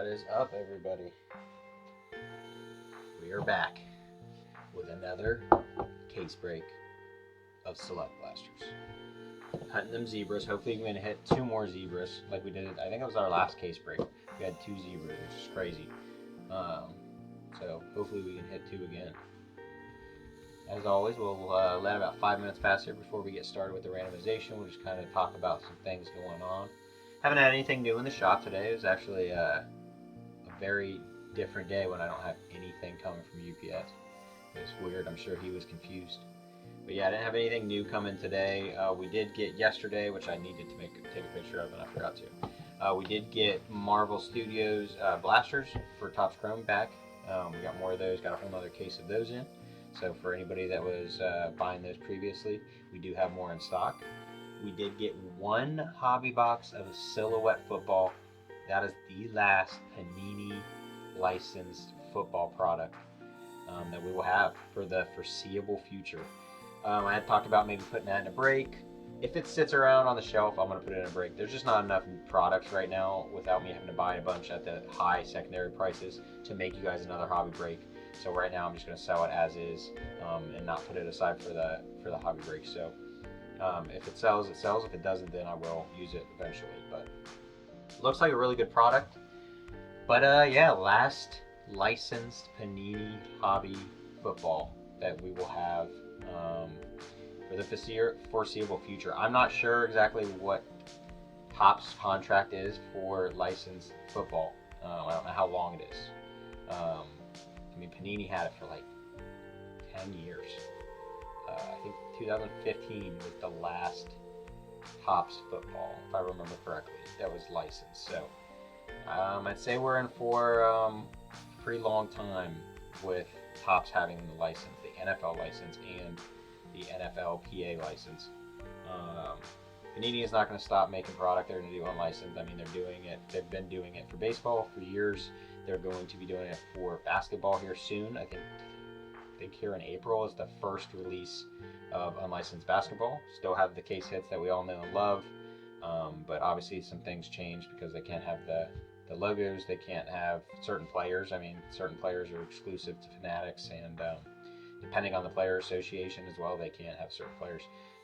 What is up, everybody? We are back with another case break of Select Blasters. Hunting them zebras. Hopefully we're going to hit 2 more zebras like we did. I think it was our last case break. We had 2 zebras, which is crazy. So hopefully we can hit 2 again. As always, we'll let about 5 minutes pass here before we get started with the randomization. We'll just kind of talk about some things going on. Haven't had anything new in the shop today. It was actually a very different day when I don't have anything coming from UPS. It's weird. I'm sure he was confused. But yeah, I didn't have anything new coming today. We did get yesterday, which I needed to take a picture of, and I forgot to. We did get Marvel Studios blasters for Topps Chrome back. We got more of those. Got a whole other case of those in. So for anybody that was buying those previously, we do have more in stock. We did get 1 hobby box of Silhouette football. That is the last Panini licensed football product that we will have for the foreseeable future. I had talked about maybe putting that in a break. If it sits around on the shelf, I'm going to put it in a break. There's just not enough products right now without me having to buy a bunch at the high secondary prices to make you guys another hobby break. So right now I'm just going to sell it as is and not put it aside for the hobby break. So if it sells, it sells. If it doesn't, then I will use it eventually. But it looks like a really good product. But yeah, last licensed Panini hobby football that we will have for the foreseeable future. I'm not sure exactly what Topps contract is for licensed football. I don't know how long it is. I mean, Panini had it for like 10 years. I think 2015 was the last Topps football, if I remember correctly, that was licensed. So I'd say we're in for a pretty long time with Topps having the license, the NFL license and the NFLPA license. Panini is not going to stop making product. They're going to do unlicensed. I mean, they're doing it. They've been doing it for baseball for years. They're going to be doing it for basketball here soon. I think here in April is the first release of unlicensed basketball. Still have the case hits that we all know and love, but obviously some things change because they can't have the logos. They can't have certain players. I mean, certain players are exclusive to Fanatics, and depending on the player association as well, they can't have certain players.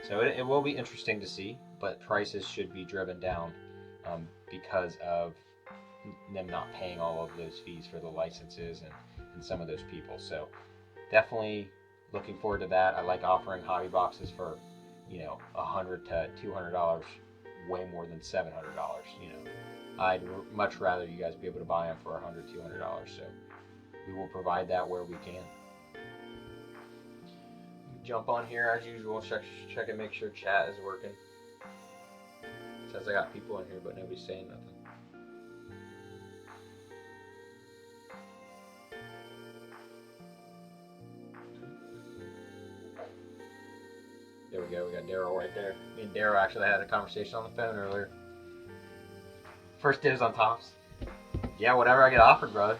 So it will be interesting to see, but prices should be driven down because of them not paying all of those fees for the licenses and some of those people. So definitely looking forward to that. I like offering hobby boxes for, $100 to $200, way more than $700. I'd much rather you guys be able to buy them for $100, $200. So we will provide that where we can. Jump on here as usual, check and make sure chat is working. It says I got people in here, but nobody's saying nothing. There we go, we got Daryl right there. Me and Daryl actually had a conversation on the phone earlier. First dibs on Topps. Yeah, whatever I get offered, brother.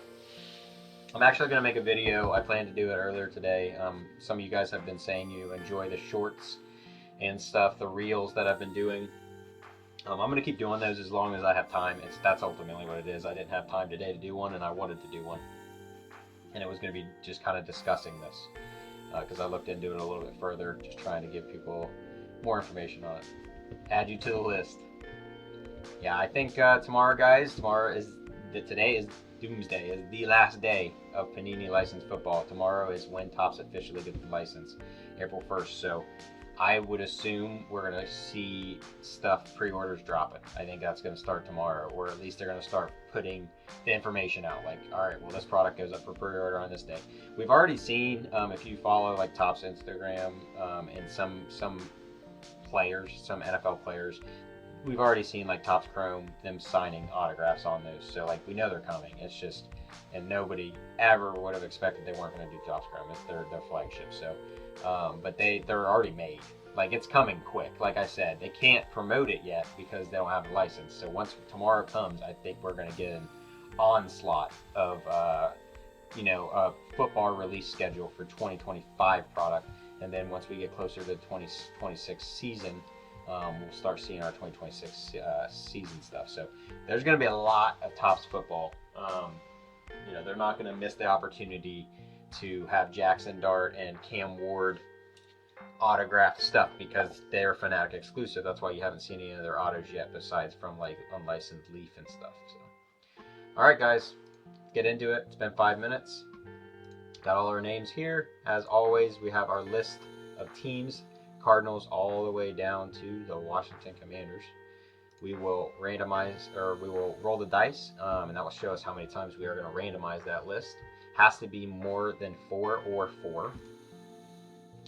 I'm actually going to make a video. I planned to do it earlier today. Some of you guys have been saying you enjoy the shorts and stuff, the reels that I've been doing. I'm going to keep doing those as long as I have time. That's ultimately what it is. I didn't have time today to do one, and I wanted to do one. And it was going to be just kind of discussing this because I looked into it a little bit further, just trying to give people more information on it. Add you to the list. Yeah, I think tomorrow, guys, today is Doomsday, is the last day of Panini licensed football. Tomorrow is when Topps officially gets the license, April 1st. So I would assume we're going to see stuff, pre-orders dropping. I think that's going to start tomorrow, or at least they're going to start putting the information out. Like, all right, well, this product goes up for pre-order on this day. We've already seen, if you follow like Topps Instagram and some players, some NFL players, we've already seen like Topps Chrome, them signing autographs on those. So like we know they're coming. It's just, and nobody ever would have expected they weren't going to do Topps Chrome. It's their flagship. So, but they're already made. Like it's coming quick. Like I said, they can't promote it yet because they don't have a license. So once tomorrow comes, I think we're going to get an onslaught of a football release schedule for 2025 product. And then once we get closer to the 2026 season, we'll start seeing our 2026 season stuff. So there's going to be a lot of Topps football You know, they're not going to miss the opportunity to have Jackson Dart and Cam Ward autographed stuff because they're Fanatic exclusive. That's why you haven't seen any of their autos yet, besides from like unlicensed Leaf and stuff. So, all right, guys, get into it. It's been 5 minutes. Got all our names here. As always, we have our list of teams, Cardinals all the way down to the Washington Commanders. We will randomize, or we will roll the dice, and that will show us how many times we are going to randomize that list. Has to be more than 4 or 4.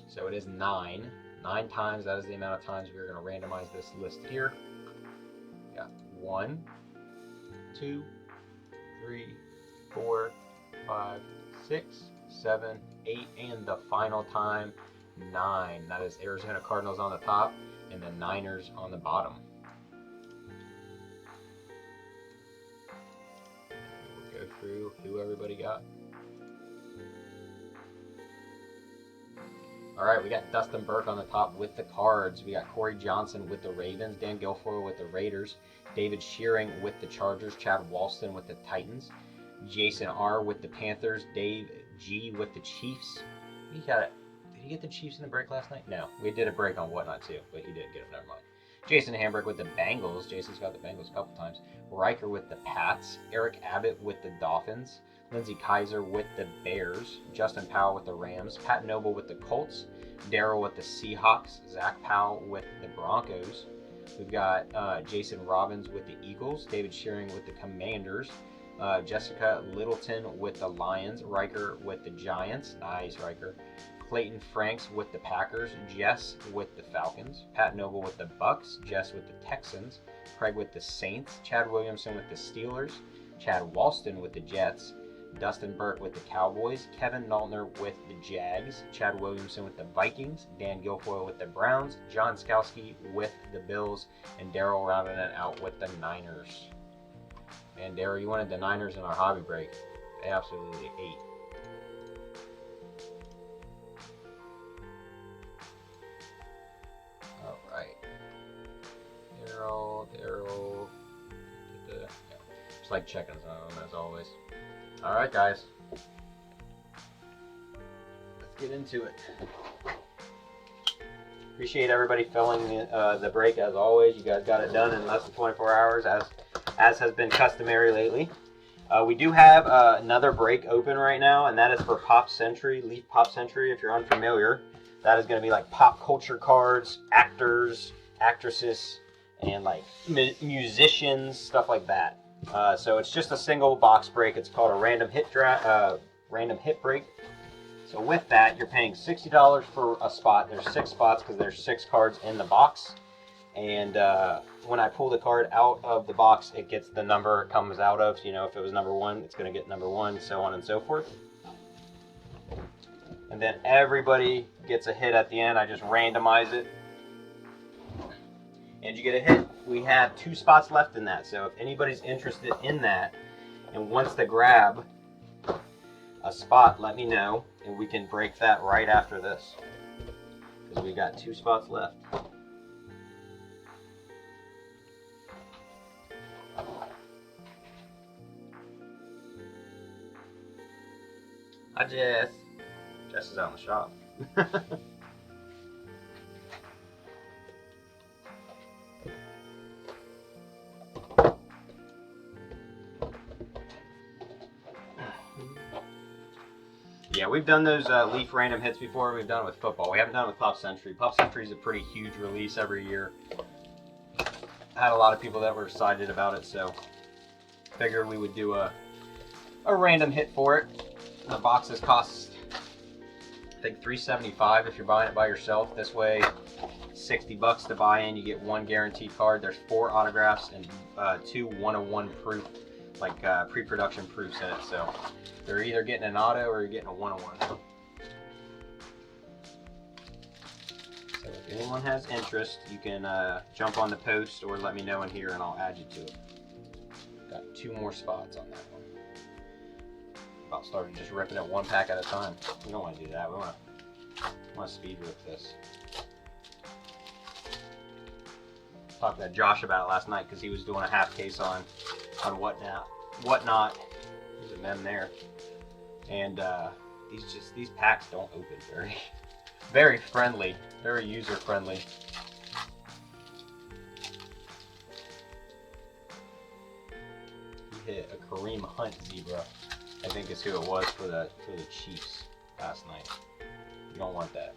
So it is 9. 9 times, that is the amount of times we are going to randomize this list here. We got 1, 2, 3, 4, 5, 6, 7, 8, and the final time, 9. That is Arizona Cardinals on the top and the Niners on the bottom. We'll go through who everybody got. All right, we got Dustin Burke on the top with the Cards. We got Corey Johnson with the Ravens, Dan Guilfoyle with the Raiders, David Shearing with the Chargers, Chad Walston with the Titans, Jason R with the Panthers, Dave G with the Chiefs. He got it. Did he get the Chiefs in the break last night? No, we did a break on Whatnot too, but he didn't get it. Never mind. Jason Hamburg with the Bengals. Jason's got the Bengals a couple times. Riker with the Pats. Eric Abbott with the Dolphins. Lindsey Kaiser with the Bears. Justin Powell with the Rams. Pat Noble with the Colts. Darryl with the Seahawks. Zach Powell with the Broncos. We've got Jason Robbins with the Eagles. David Shearing with the Commanders. Jessica Littleton with the Lions. Riker with the Giants. Nice, Riker. Clayton Franks with the Packers. Jess with the Falcons. Pat Noble with the Bucks. Jess with the Texans. Craig with the Saints. Chad Williamson with the Steelers. Chad Walston with the Jets. Dustin Burke with the Cowboys. Kevin Naltner with the Jags. Chad Williamson with the Vikings. Dan Guilfoyle with the Browns. John Skowski with the Bills. And Darryl rounding it out with the Niners. Man, Darryl, you wanted the Niners in our hobby break. They absolutely ate. All right. Darryl. Yeah. Just like checking on them as always. All right, guys. Let's get into it. Appreciate everybody filling the break as always. You guys got it done in less than 24 hours, as has been customary lately. We do have another break open right now, and that is for Pop Century, Leaf Pop Century. If you're unfamiliar, that is going to be like pop culture cards, actors, actresses, and like musicians, stuff like that. So it's just a single box break. It's called a random hit break. So with that, you're paying $60 for a spot. There's 6 spots because there's 6 cards in the box. And when I pull the card out of the box, it gets the number it comes out of. So, you know, if it was number 1, it's going to get number 1, so on and so forth. And then everybody gets a hit at the end. I just randomize it. And you get a hit. We have 2 spots left in that. So if anybody's interested in that and wants to grab a spot, let me know. And we can break that right after this. Because we got 2 spots left. Hi, Jess. Jess is out in the shop. Yeah, we've done those Leaf random hits before. We've done it with football. We haven't done it with Pop Century. Pop Century is a pretty huge release every year. I had a lot of people that were excited about it, so figured we would do a random hit for it. The boxes cost, I think, $3.75 if you're buying it by yourself. This way, $60 to buy in. You get 1 guaranteed card. There's 4 autographs and 2 101 proof, like pre-production proofs in it. So they're either getting an auto or you're getting a 101. So if anyone has interest, you can jump on the post or let me know in here and I'll add you to it. Got 2 more spots on that one. About started just ripping it 1 pack at a time. We don't want to do that. We want to speed rip this. Talked to Josh about it last night because he was doing a half case on whatnot, There's a mem there. And these packs don't open very friendly, very user friendly. He hit a Kareem Hunt zebra, I think is who it was for the Chiefs last night. You don't want that.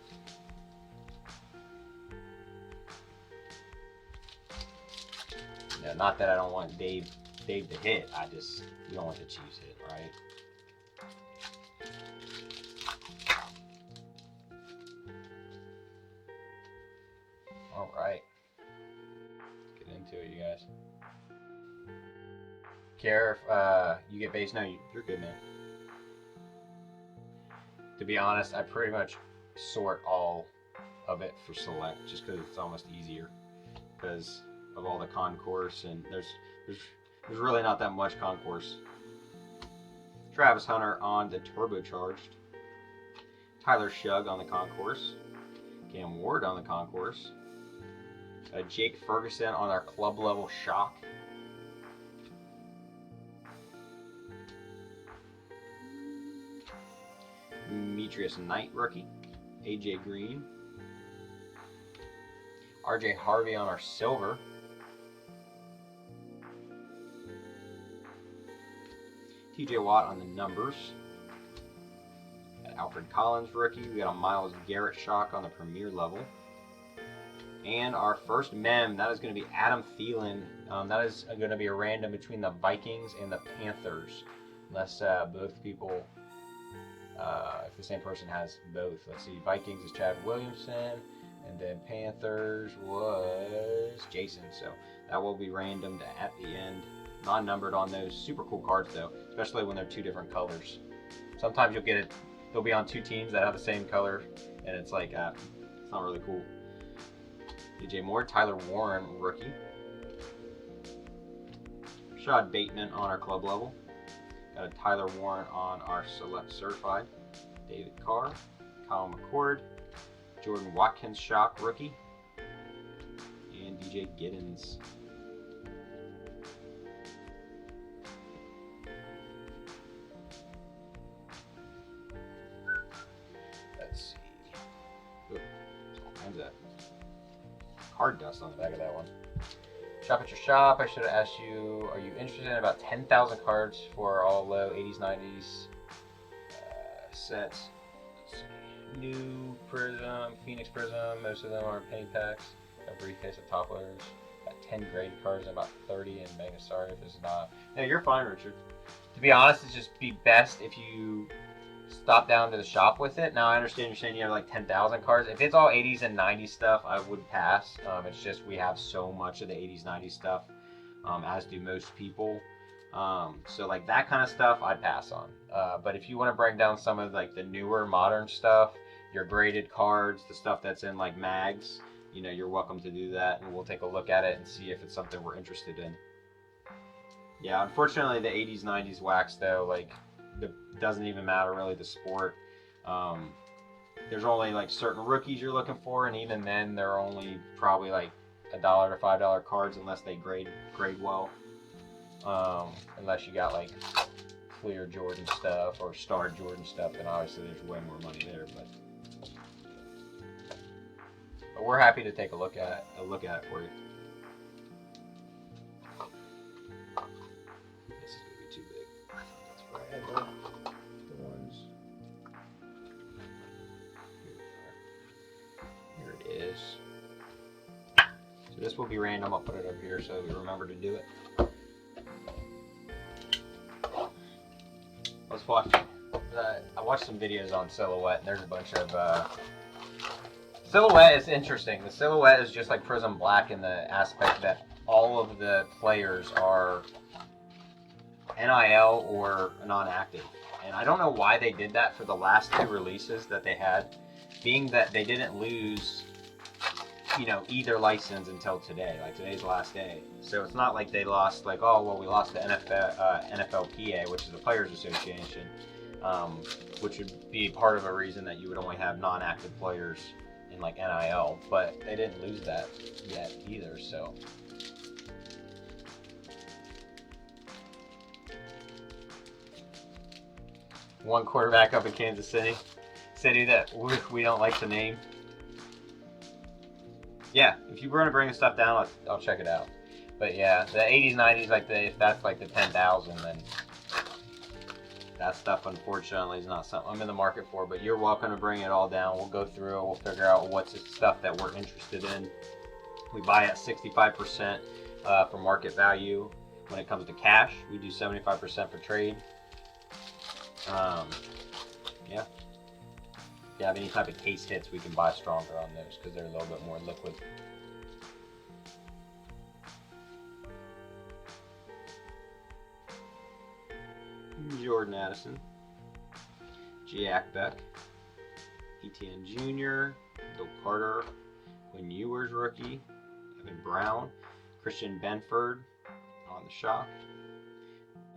No, not that I don't want Dave to hit. You don't want the Chiefs hit, right? All right. Let's get into it, you guys. Care if you get base? No, you're good, man. To be honest, I pretty much sort all of it for select just because it's almost easier because of all the concourse, and there's really not that much concourse. Travis Hunter on the turbocharged. Tyler Shugg on the concourse. Cam Ward on the concourse. Jake Ferguson on our club level shock. Demetrius Knight rookie. AJ Green. RJ Harvey on our silver. TJ Watt on the numbers. Got Alfred Collins rookie. We got a Myles Garrett shock on the premier level. And our first mem, that is going to be Adam Thielen. That is going to be a random between the Vikings and the Panthers. Unless both people, if the same person has both. Let's see, Vikings is Chad Williamson. And then Panthers was Jason. So that will be randomed at the end. Non-numbered on those. Super cool cards though, especially when they're two different colors. Sometimes you'll get it, they'll be on two teams that have the same color, and it's like, it's not really cool. DJ Moore, Tyler Warren rookie. Rashad Bateman on our club level. Got a Tyler Warren on our select certified. David Carr, Kyle McCord, Jordan Watkins shock rookie, and DJ Giddens. Let's see. Ooh, there's all kinds of card dust on the back of that one. Shop at your shop. I should have asked you, are you interested in about 10,000 cards for all low 80s, 90s sets? New Prism, Phoenix Prism, most of them are penny packs. A briefcase of top loaders. Got 10 graded cards and about 30 in Mega. Sorry if it's not. No, you're fine, Richard. To be honest, it's just be best if you stop down to the shop with it. Now, I understand you're saying you have like 10,000 cards. If it's all 80s and 90s stuff, I would pass. It's just we have so much of the 80s, 90s stuff, as do most people. So like that kind of stuff, I'd pass on. But if you want to bring down some of like the newer modern stuff, your graded cards, the stuff that's in like mags, you know, you're welcome to do that, and we'll take a look at it and see if it's something we're interested in. Yeah, unfortunately the 80s, 90s wax though, like doesn't even matter really the sport. There's only like certain rookies you're looking for, and even then they're only probably like $1 to $5 cards unless they grade well. Unless you got like Fleer Jordan stuff or Star Jordan stuff, then obviously there's way more money there. But we're happy to take a look at it for you. This is gonna be too big. That's where I had the ones. Here it is. So this will be random. I'll put it up here so we remember to do it. Let's watch. I watched some videos on Silhouette, and there's a bunch of Silhouette is interesting. The Silhouette is just like Prism Black in the aspect that all of the players are NIL or non-active, and I don't know why they did that for the last two releases that they had, being that they didn't lose, you know, either license until today. Like today's the last day, so it's not like they lost like, oh well, we lost the NFLPA, which is the Players Association, which would be part of a reason that you would only have non-active players in like NIL, but they didn't lose that yet either. So One quarterback up in Kansas City that we don't like the name. Yeah, if you were gonna bring the stuff down, I'll check it out. But yeah, the 80s, 90s, like if that's like the 10,000, then that stuff unfortunately is not something I'm in the market for. But you're welcome to bring it all down. We'll go through it. We'll figure out what's the stuff that we're interested in. We buy at 65% for market value. When it comes to cash, we do 75% for trade. Yeah. If you have any type of case hits, we can buy stronger on those because they're a little bit more liquid. Jordan Addison, Jack Beck, ETN Jr., Bill Carter, Quinn Ewers rookie, Evan Brown, Christian Benford on the shock,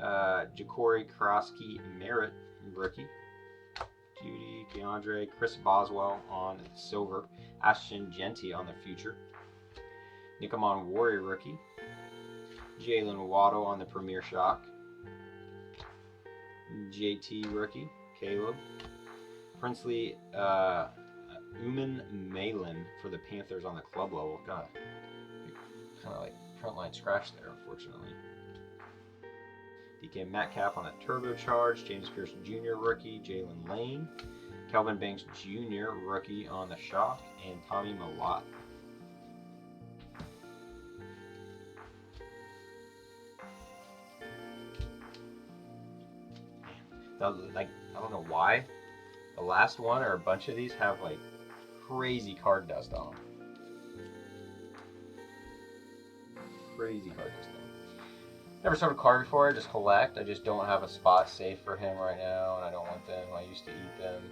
Ja'Cory Krosky Merritt rookie, Judy Keandre, Chris Boswell on silver, Ashton Genty on the future, Nikomon Warrior rookie, Jalen Waddle on the premier shock, JT rookie, Caleb, Princely Uman Malin for the Panthers on the club level. God, kind of like frontline scratch there, unfortunately. DK Metcalf on a turbocharge, James Pearson Jr. rookie, Jalen Lane, Kelvin Banks Jr. rookie on the shock, and Tommy Malott. Like, I don't know why. The last one or a bunch of these have like crazy card dust on them. Crazy card dust on them. Never sold a card before. I just collect. I just don't have a spot safe for him right now, and I don't want them. I used to eat them.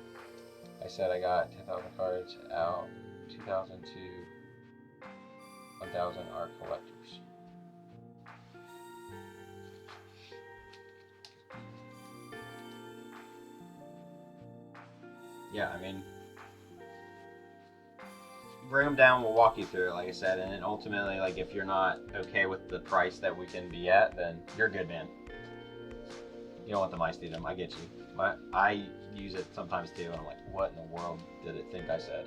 I said I got 10,000 cards out. 2,000 to 1,000 are collectors. Yeah, I mean, bring them down, we'll walk you through it, like I said, and then ultimately, like, if you're not okay with the price that we can be at, then you're good, man. You don't want the mice to eat them, I get you. I use it sometimes too, and I'm like, what in the world did it think I said?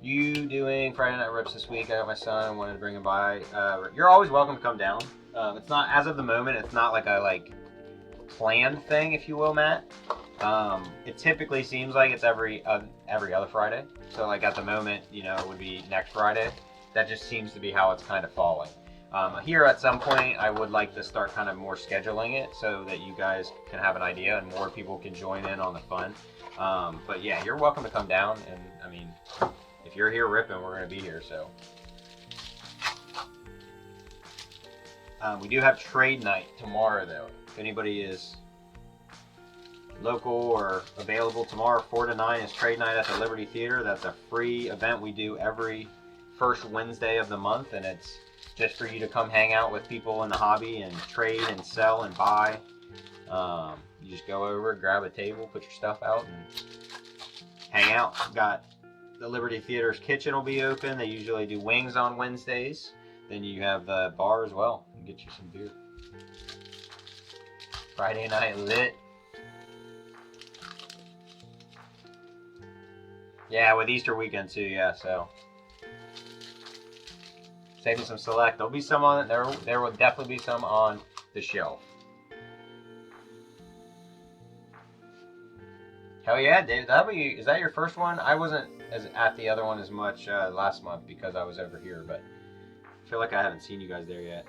You doing Friday Night Rips this week? I got my son, wanted to bring him by. You're always welcome to come down. It's not, as of the moment, it's not like a planned thing, if you will, Matt. It typically seems like it's every other Friday. So like at the moment, you know, it would be next Friday. That just seems to be how it's kind of falling. Here at some point, I would like to start kind of more scheduling it so that you guys can have an idea and more people can join in on the fun. But yeah, you're welcome to come down, and I mean, if you're here ripping, we're going to be here, so. We do have trade night tomorrow, though. If anybody is local or available tomorrow, 4 to 9 is trade night at the Liberty Theater. That's a free event we do every first Wednesday of the month, and it's just for you to come hang out with people in the hobby and trade and sell and buy. You just go over, grab a table, put your stuff out, and hang out. Got the Liberty Theater's kitchen will be open. They usually do wings on Wednesdays. Then you have the bar as well. You can get you some beer. Friday night lit. Yeah, with Easter weekend too, yeah, so. Saving some select. There'll be some on it. There will definitely be some on the shelf. Hell yeah, Dave. Is that your first one? I wasn't at the other one as much last month because I was over here, but I feel like I haven't seen you guys there yet.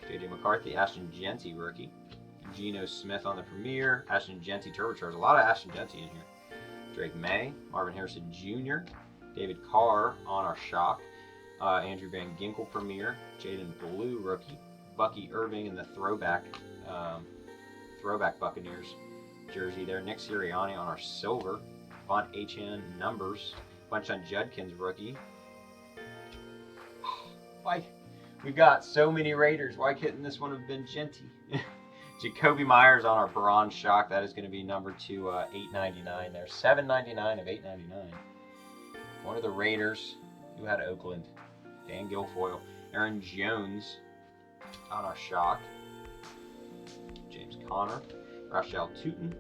JJ McCarthy, Ashton Genty rookie. Geno Smith on the premiere. Ashton Genty turbocharge. A lot of Ashton Genty in here. Drake May, Marvin Harrison Jr., David Carr on our shock. Andrew Van Ginkel premiere. Jaden Blue rookie. Bucky Irving in the throwback Buccaneers jersey there. Nick Sirianni on our silver. Von HN numbers. Bunch on Judkins rookie. Why? We've got so many Raiders. Why couldn't this one have been Genty? Jacoby Myers on our bronze shock. That is going to be number to $8.99 there. $7.99 of $8.99. One of the Raiders. Who had Oakland? Dan Guilfoyle. Aaron Jones on our shock. James Conner. Rochelle Tootin.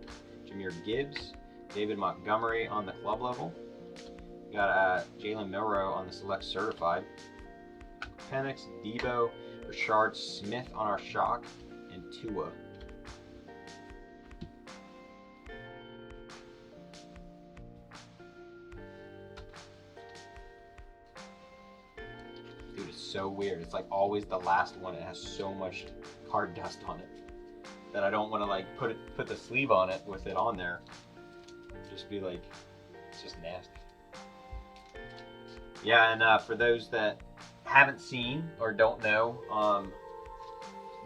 Jameer Gibbs. David Montgomery on the club level. We got Jalen Milroe on the select certified. Penix, Debo, Rashard Smith on our shock, and Tua. Dude, it's so weird. It's like always the last one. It has so much card dust on it that I don't want to like put the sleeve on it with it on there. Just be like, it's just nasty. Yeah, and for those that haven't seen or don't know,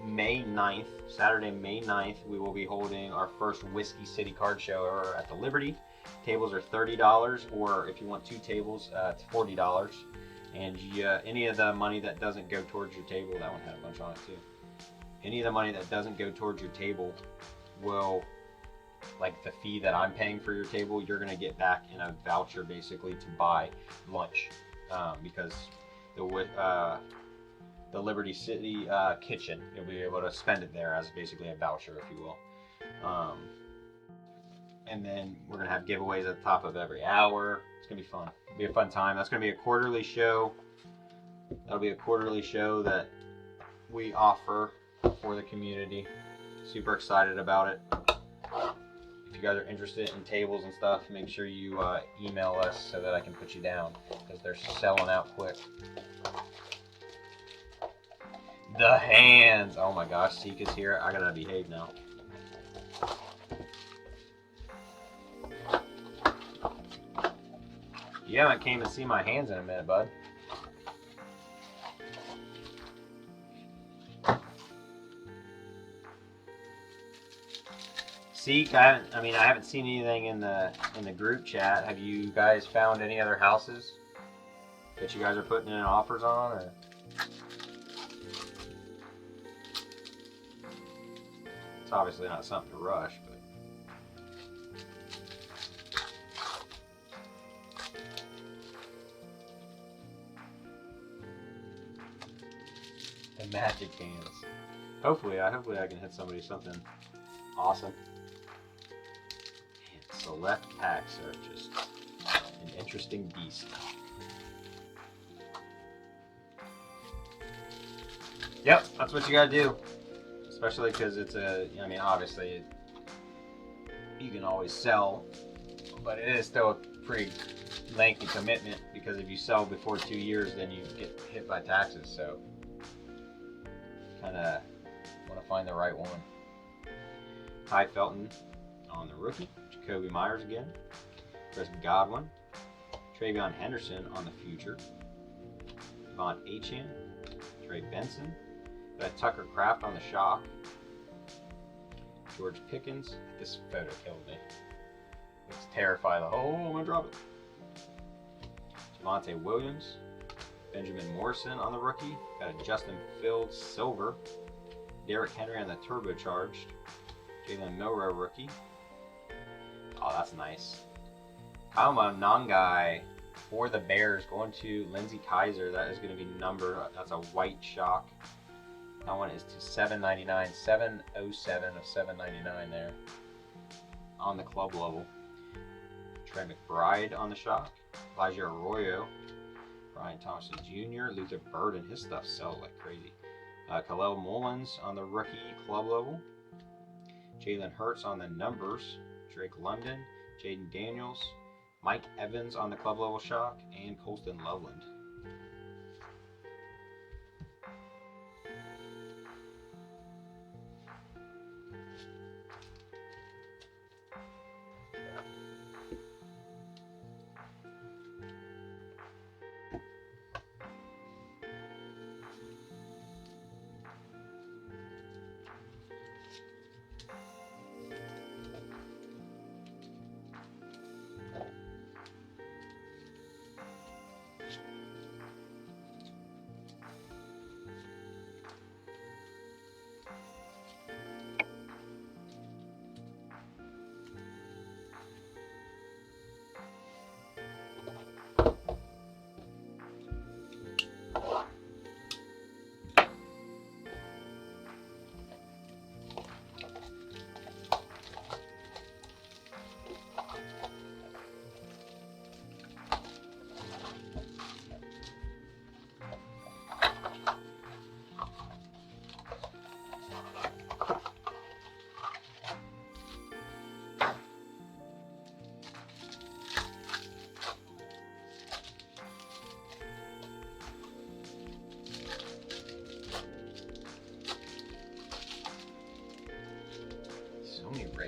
May 9th, Saturday, May 9th, we will be holding our first Whiskey City card show ever at the Liberty. Tables are $30, or if you want 2 tables, it's $40. And any of the money that doesn't go towards your table, that one had a bunch on it too. Any of the money that doesn't go towards your table will, like the fee that I'm paying for your table, you're gonna get back in a voucher basically to buy lunch, because the Liberty City kitchen, you'll be able to spend it there as basically a voucher, if you will. And then we're gonna have giveaways at the top of every hour. It's gonna be fun. It'll be a fun time. That's gonna be a quarterly show. That'll be a quarterly show that we offer for the community. Super excited about it. If you guys are interested in tables and stuff, make sure you email us so that I can put you down, because they're selling out quick. The hands! Oh my gosh, Sika's here. I gotta behave now. You haven't came to see my hands in a minute, bud. Seek, I haven't seen anything in the group chat. Have you guys found any other houses that you guys are putting in offers on, or? It's obviously not something to rush, but. The magic hands. Hopefully I can hit somebody something awesome. And select packs are just an interesting beast. Yep, that's what you gotta do. Especially because it's obviously you can always sell, but it is still a pretty lengthy commitment, because if you sell before 2 years, then you get hit by taxes. So kind of want to find the right one. Ty Felton on the rookie. Jacoby Myers again. Chris Godwin. Travion Henderson on the future. Devon Achane. Trey Benson. Got Tucker Kraft on the shock. George Pickens. This photo killed me. Looks terrified. Oh, I'm going to drop it. Javonte Williams. Benjamin Morrison on the rookie. Got a Justin Fields silver. Derrick Henry on the turbocharged. Jalen Milroe rookie. Oh, that's nice. Kyle Monangai for the Bears going to Lindsey Kaiser. That is going to be numbered. That's a white shock. That one is to 799. 707 of 799 there on the club level. Trey McBride on the shock. Elijah Arroyo. Brian Thompson Jr., Luther Burden, his stuff sells like crazy. Khalil Mullins on the rookie club level. Jalen Hurts on the numbers. Drake London, Jaden Daniels, Mike Evans on the club level shock, and Colston Loveland.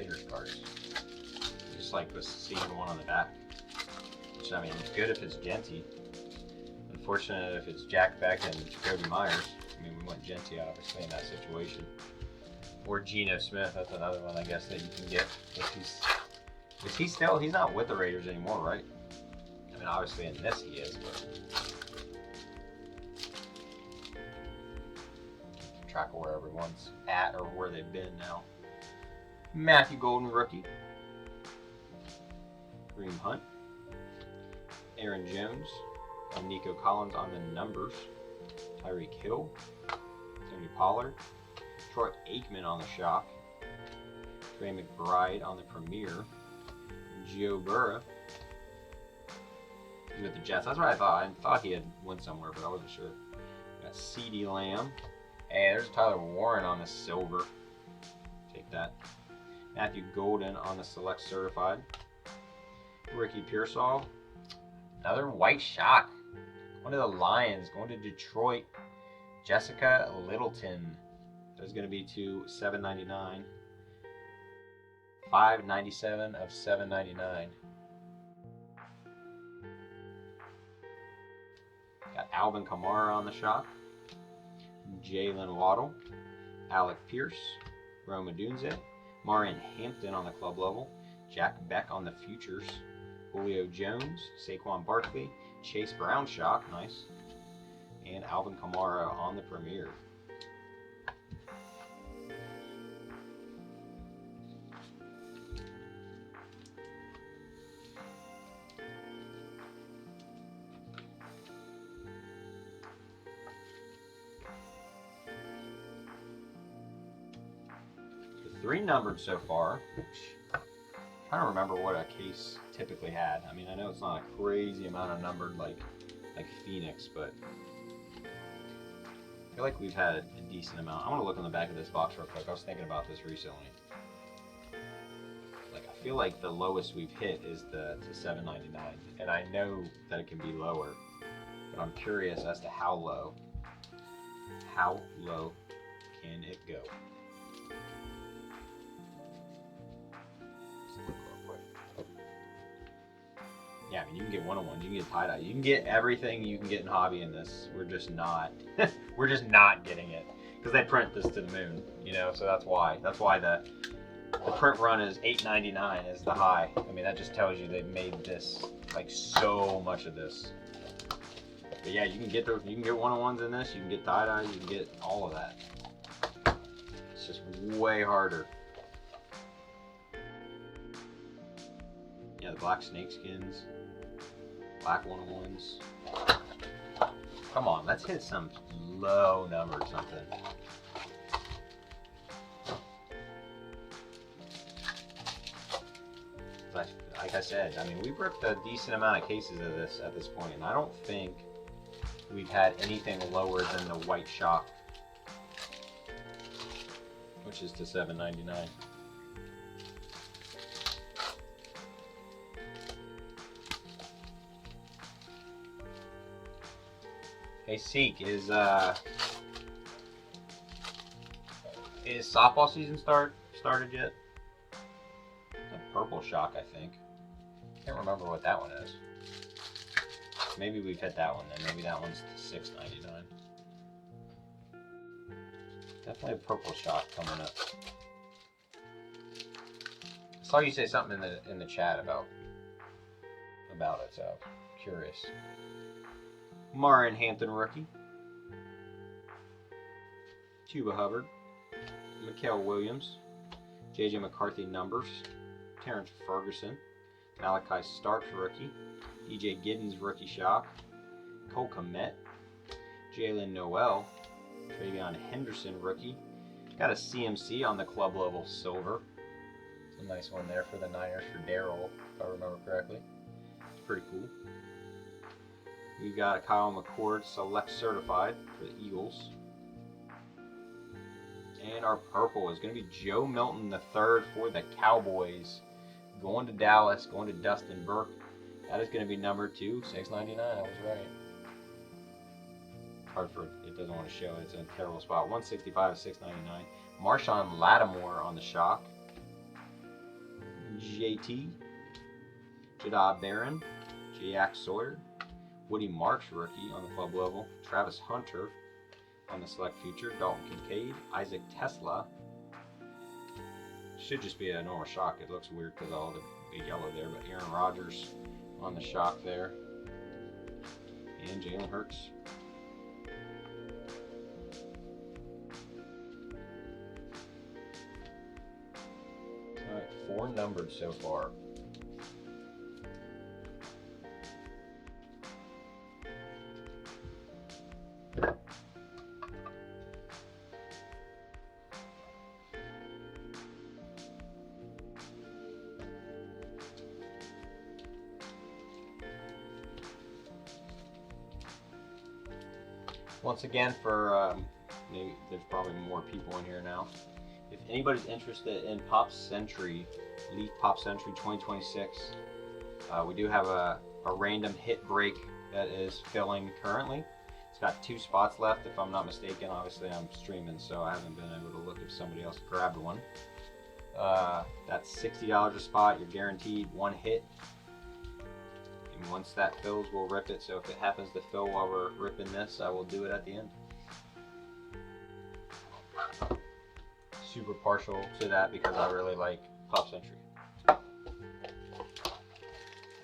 Raiders cards. Just like this seeing one on the back. Which, I mean, it's good if it's Genty. Unfortunate if it's Jack Beck and Cody Myers. I mean, we want Genty obviously in that situation. Or Geno Smith, that's another one I guess that you can get. Is he still, he's not with the Raiders anymore, right? I mean, obviously in this he is, but keep track of where everyone's at or where they've been now. Matthew Golden, rookie. Kareem Hunt. Aaron Jones. And Nico Collins on the numbers. Tyreek Hill. Tony Pollard. Troy Aikman on the shock. Trey McBride on the premiere. Joe Burrow. He's with the Jets. That's what I thought. I thought he had went somewhere, but I wasn't sure. Got CeeDee Lamb. Hey, there's Tyler Warren on the silver. Take that. Matthew Golden on the select certified. Ricky Pearsall. Another white shock. One of the Lions going to Detroit. Jessica Littleton. There's going to be to $7.99. $5.97 of $7.99. Got Alvin Kamara on the shock. Jalen Waddle. Alec Pierce. Rome Odunze. Marion Hampton on the club level. Jack Beck on the futures. Julio Jones. Saquon Barkley. Chase Brown shock. Nice. And Alvin Kamara on the premiere. Three numbered so far. I'm trying to remember what a case typically had. I mean, I know it's not a crazy amount of numbered like Phoenix, but I feel like we've had a decent amount. I want to look on the back of this box real quick. I was thinking about this recently. Like, I feel like the lowest we've hit is the $7.99, and I know that it can be lower, but I'm curious as to how low. How low can it go? Yeah, I mean, you can get one-on-ones, you can get tie-dye, you can get everything you can get in hobby in this. We're just not, we're just not getting it because they print this to the moon, you know. So that's why the print run is $8.99 is the high. I mean, that just tells you they've made this like so much of this. But yeah, you can get those. You can get one-on-ones in this. You can get tie-dye. You can get all of that. It's just way harder. Yeah, the black snakeskins. Black one-on-ones. Come on, let's hit some low number or something. Like I said, I mean, we've ripped a decent amount of cases of this at this point, and I don't think we've had anything lower than the white shock, which is to $7.99. Hey, Seek, is softball season started yet? The purple shock, I think. Can't remember what that one is. Maybe we've hit that one then. Maybe that one's $6.99. Definitely a purple shock coming up. I saw you say something in the chat about it, so curious. Marion Hampton rookie. Tuba Hubbard. Mikael Williams. JJ McCarthy numbers. Terrence Ferguson. Malachi Starks rookie. DJ Giddens rookie shock. Cole Kmet. Jalen Noel. Travion Henderson rookie. Got a CMC on the club level silver. It's a nice one there for the Niners for Darryl, if I remember correctly. It's pretty cool. We got a Kyle McCord select certified for the Eagles. And our purple is going to be Joe Milton III for the Cowboys. Going to Dallas, going to Dustin Burke. That is going to be number 2, $6.99. I was right. Hard for it doesn't want to show it. It's in a terrible spot. $165, $6.99. Marshawn Lattimore on the shock. JT, Jedi Barron, Jack Sawyer, Woody Marks rookie on the club level, Travis Hunter on the select future, Dalton Kincaid, Isaac Tesla. Should just be a normal shock. It looks weird because of all the yellow there, but Aaron Rodgers on the shock there, and Jalen Hurts. All right, 4 numbered so far. Once again, for maybe there's probably more people in here now. If anybody's interested in Pop Century, Leaf Pop Century 2026, we do have a random hit break that is filling currently. It's got 2 spots left, if I'm not mistaken. Obviously, I'm streaming, so I haven't been able to look if somebody else grabbed one. That's $60 a spot. You're guaranteed 1 hit. And once that fills, we'll rip it. So if it happens to fill while we're ripping this, I will do it at the end. Super partial to that because I really like Pop Century.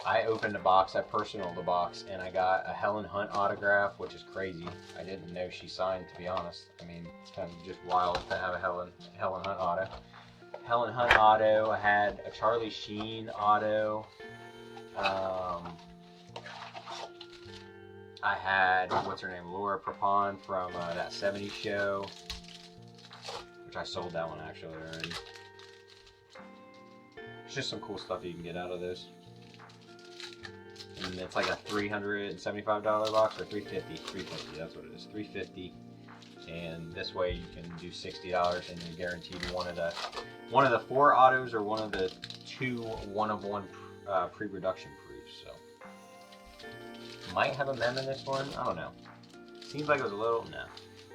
I opened the box, I personaled the box, and I got a Helen Hunt autograph, which is crazy. I didn't know she signed, to be honest. I mean, it's kind of just wild to have a Helen Hunt auto. Helen Hunt auto. I had a Charlie Sheen auto. I had, what's her name, Laura Prepon from that 70s show, which I sold that one actually already. It's just some cool stuff you can get out of those. And it's like a $375 box, or $350. $350, that's what it is. $350. And this way you can do $60 and you're guaranteed one of the 4 autos or one of the 2 1-of-1 pre-production proofs. So might have a mem in this one. I don't know. Seems like it was a little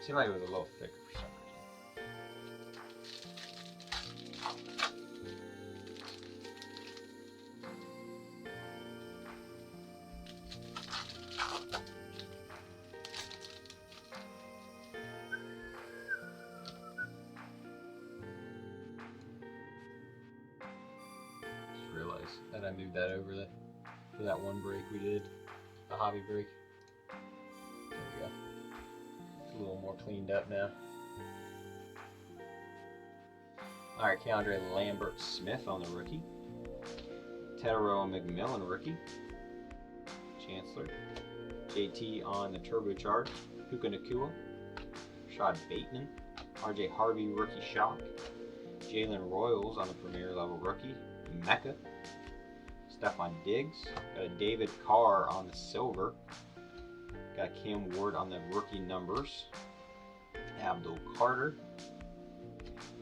Seemed like it was a little thicker for some Just realized that I moved that over for that one break we did. A hobby break. There we go. It's a little more cleaned up now. Alright, Keandre Lambert Smith on the rookie. Tedero McMillan rookie. Chancellor. JT on the turbocharged. Puka Nacua. Rashad Bateman. RJ Harvey rookie shock. Jalen Royals on the premier level rookie. Mecca. Stephon Diggs. Got a David Carr on the silver. Got a Cam Ward on the rookie numbers. Abdul Carter.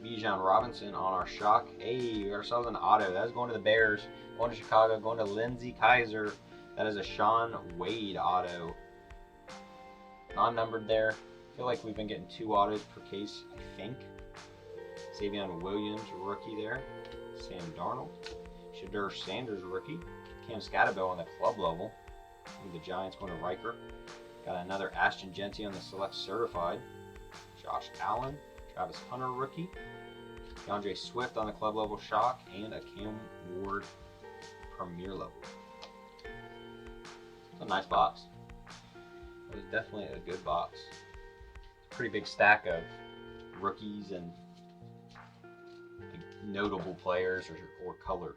Bijan Robinson on our shock. Hey, we got ourselves an auto. That's going to the Bears. Going to Chicago. Going to Lindsey Kaiser. That is a Sean Wade auto. Non-numbered there. I feel like we've been getting 2 autos per case, I think. Savion Williams, rookie there. Sam Darnold. Shadur Sanders, rookie. Cam Scatterbill on the club level. The Giants going to Riker. Got another Ashton Genty on the select certified. Josh Allen. Travis Hunter, rookie. DeAndre Swift on the club level shock. And a Cam Ward premier level. It's a nice box. It was definitely a good box. It's a pretty big stack of rookies and notable players or color.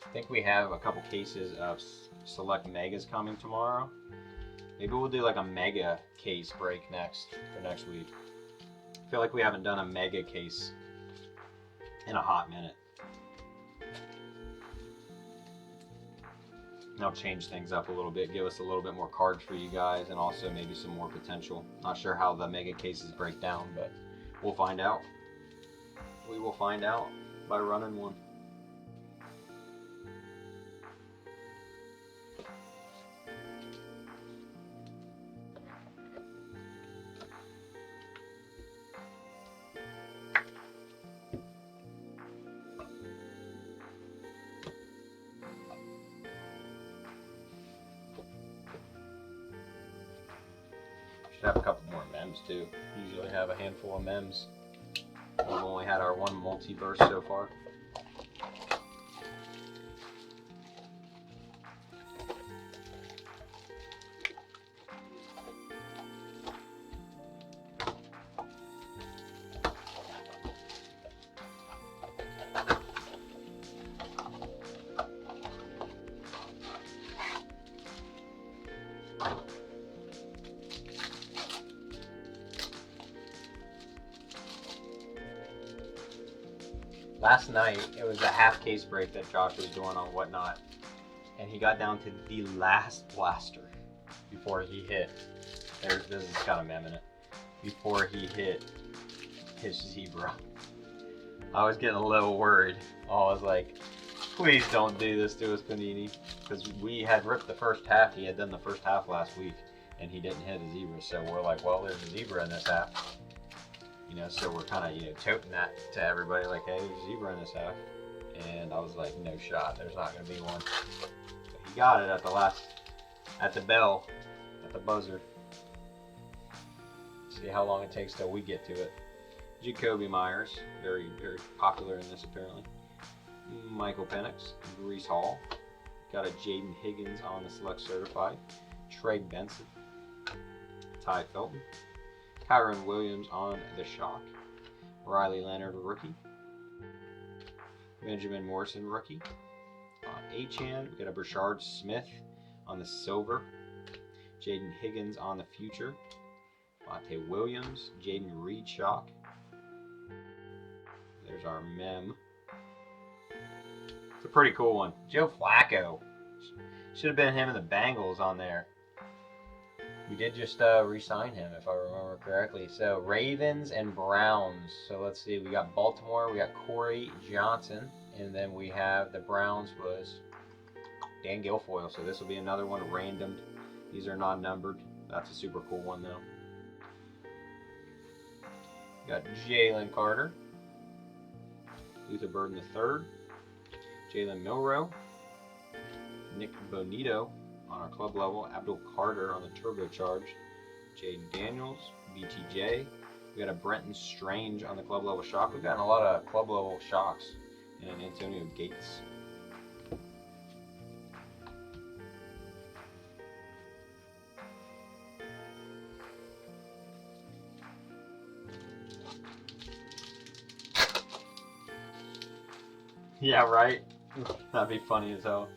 I think we have a couple cases of select megas coming tomorrow. Maybe we'll do like a mega case break for next week. I feel like we haven't done a mega case in a hot minute. And I'll change things up a little bit, give us a little bit more cards for you guys, and also maybe some more potential. Not sure how the mega cases break down, but we'll find out. We will find out by running one. Should have a couple more mems too. Usually have a handful of mems. We've only had our one multiverse so far. Last night, it was a half case break that Josh was doing on Whatnot, and he got down to the last blaster before he hit. This has got a mem in it. Before he hit his zebra. I was getting a little worried. I was like, please don't do this to us, Panini. Because we had ripped the first half. He had done the first half last week, and he didn't hit a zebra. So we're like, well, there's a zebra in this half. You know, so we're kind of, toting that to everybody, like, hey, there's a zebra in this half. And I was like, no shot, there's not going to be one. But he got it at the bell, at the buzzer. See how long it takes till we get to it. Jacoby Myers, very, very popular in this apparently. Michael Penix, Breece Hall. Got a Jaden Higgins on the Select Certified. Trey Benson. Ty Felton. Kyron Williams on the Shock. Riley Leonard, rookie. Benjamin Morrison, rookie. On H-Hand, we got a Brashard Smith on the Silver. Jaden Higgins on the Future. Monte Williams, Jaden Reed, Shock. There's our mem. It's a pretty cool one. Joe Flacco. Should have been him and the Bengals on there. We did just re-sign him, if I remember correctly. So, Ravens and Browns. So, let's see. We got Baltimore. We got Corey Johnson. And then we have the Browns was Dan Guilfoyle. So, this will be another one randomed. These are non-numbered. That's a super cool one, though. We got Jalen Carter. Luther Burden III. Jalen Milrow. Nick Bonito on our club level. Abdul Carter on the turbocharged. Jaden Daniels, BTJ. We got a Brenton Strange on the club level shock. We've gotten a lot of club level shocks. And Antonio Gates. Yeah, right? That'd be funny as hell.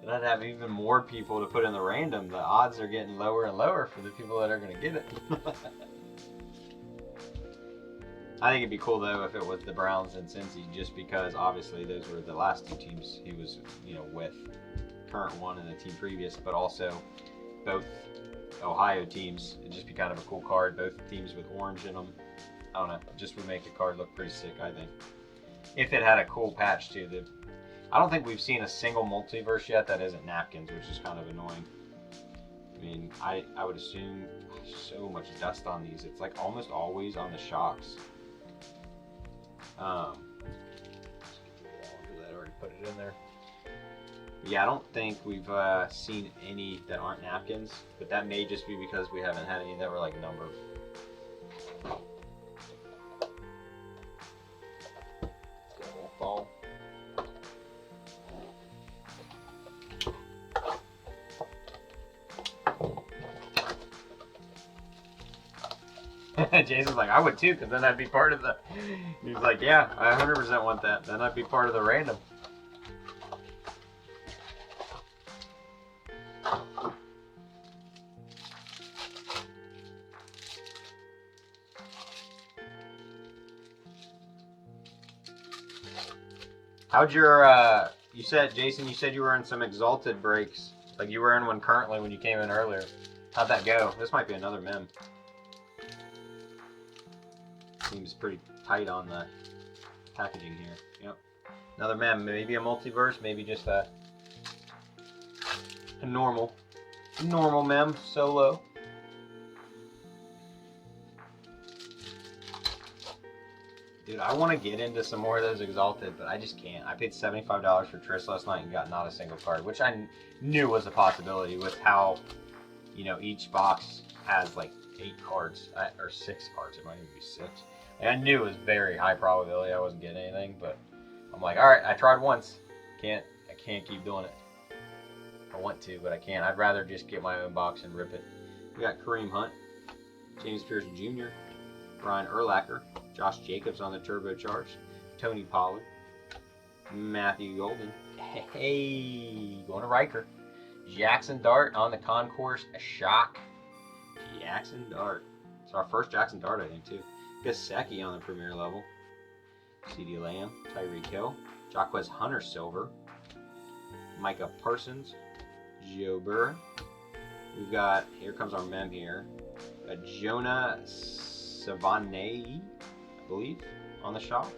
And I'd have even more people to put in the random. The odds are getting lower and lower for the people that are going to get it. I think it'd be cool though if it was the Browns and Cincy, just because obviously those were the last two teams he was, with. Current one and the team previous, but also both Ohio teams. It'd just be kind of a cool card. Both teams with orange in them. I don't know. It just would make the card look pretty sick, I think. If it had a cool patch too. I don't think we've seen a single multiverse yet that isn't napkins, which is kind of annoying. I mean, I would assume so much dust on these. It's like almost always on the shocks. I already put it in there. But yeah, I don't think we've seen any that aren't napkins, but that may just be because we haven't had any that were like numbered. Ball. Jason's like, I would too, because then I'd be part of the... He's like, yeah, I 100% want that. Then I'd be part of the random. How'd your, Jason, you said you were in some Exalted breaks. Like you were in one currently when you came in earlier. How'd that go? This might be another mem. Seems pretty tight on the packaging here. Yep. Another mem. Maybe a multiverse, maybe just a normal mem solo. Dude, I want to get into some more of those Exalted, but I just can't. I paid $75 for Trish last night and got not a single card, which I knew was a possibility with how, you know, each box has like 8 cards, or 6 cards. It might even be 6. And I knew it was very high probability I wasn't getting anything, but I'm like, all right, I tried once. I can't keep doing it. I want to, but I can't. I'd rather just get my own box and rip it. We got Kareem Hunt, James Pierce Jr., Brian Urlacher, Josh Jacobs on the turbocharged, Tony Pollard, Matthew Golden, hey, going to Riker, Jackson Dart on the concourse, a shock, Jackson Dart. It's our first Jackson Dart, I think, too. Gasecki on the premier level, CeeDee Lamb, Tyreek Hill, Jacquez Hunter Silver, Micah Parsons, Joe Burrow. We've got, here comes our mem here, Jonah Savane, I believe, on the shock.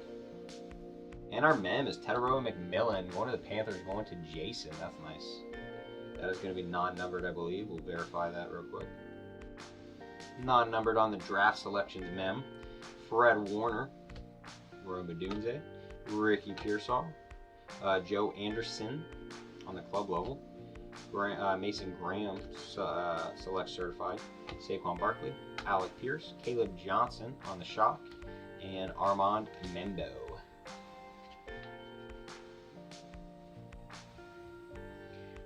And our mem is Teteroa McMillan, going to the Panthers, going to Jason. That's nice. That is going to be non-numbered, I believe. We'll verify that real quick. Non-numbered on the draft selections mem, Fred Warner, Rome Dunze, Ricky Pearsall, Joe Anderson on the club level, Mason Graham select certified, Saquon Barkley, Alec Pierce, Caleb Johnson on the shock, and Armand Membo.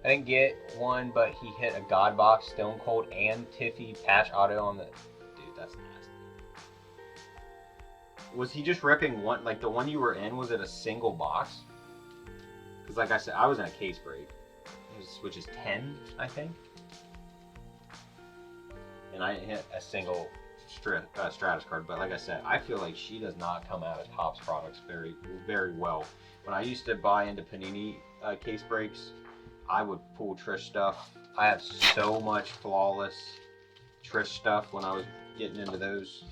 I didn't get one, but he hit a God Box, Stone Cold, and Tiffy patch auto on the... Dude, that's nasty. Was he just ripping one, like the one you were in, was it a single box? Because like I said, I was in a case break, which is 10, I think. And I hit a single Stratus card, but like I said, I feel like she does not come out of Topps products very, very well. When I used to buy into Panini case breaks, I would pull Trish stuff. I have so much flawless Trish stuff when I was getting into those.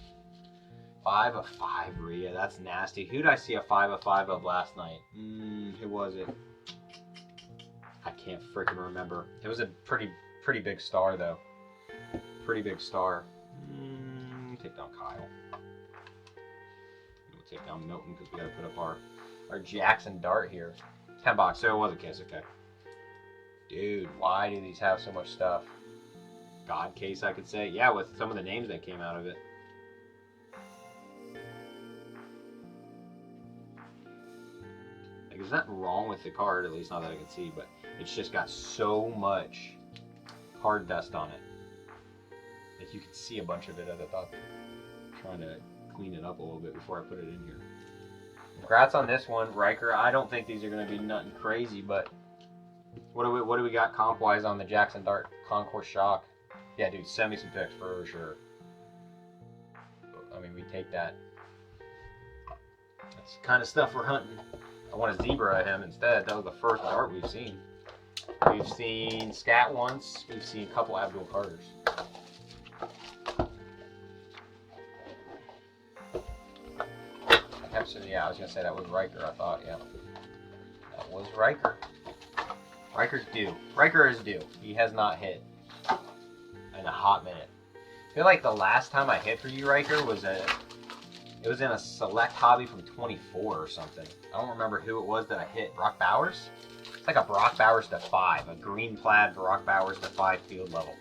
5 of 5, Rhea. That's nasty. Who did I see a 5 of 5 of last night? Who was it? I can't freaking remember. It was a pretty big star, though. Pretty big star. Take down Kyle. We'll take down Milton because we got to put up our Jackson Dart here. 10 box. So it was a case. Okay. Dude, why do these have so much stuff? God case, I could say. Yeah, with some of the names that came out of it. Like, there's nothing wrong with the card, at least not that I can see, but it's just got so much card dust on it. Like, you can see a bunch of it at the top. I'm trying to clean it up a little bit before I put it in here. Congrats on this one, Riker. I don't think these are going to be nothing crazy, but what do we got comp-wise on the Jackson Dart Concourse Shock? Yeah, dude, send me some pics for sure. I mean, we take that. That's the kind of stuff we're hunting. I want a zebra of him instead. That was the first dart we've seen. We've seen Scat once. We've seen a couple Abdul Carters. Yeah, I was going to say that was Riker, I thought, yeah. That was Riker. Riker's due. Riker is due. He has not hit in a hot minute. I feel like the last time I hit for you, Riker, was it was in a select hobby from 24 or something. I don't remember who it was that I hit. Brock Bowers? It's like a Brock Bowers to 5. A green plaid Brock Bowers to 5 field level.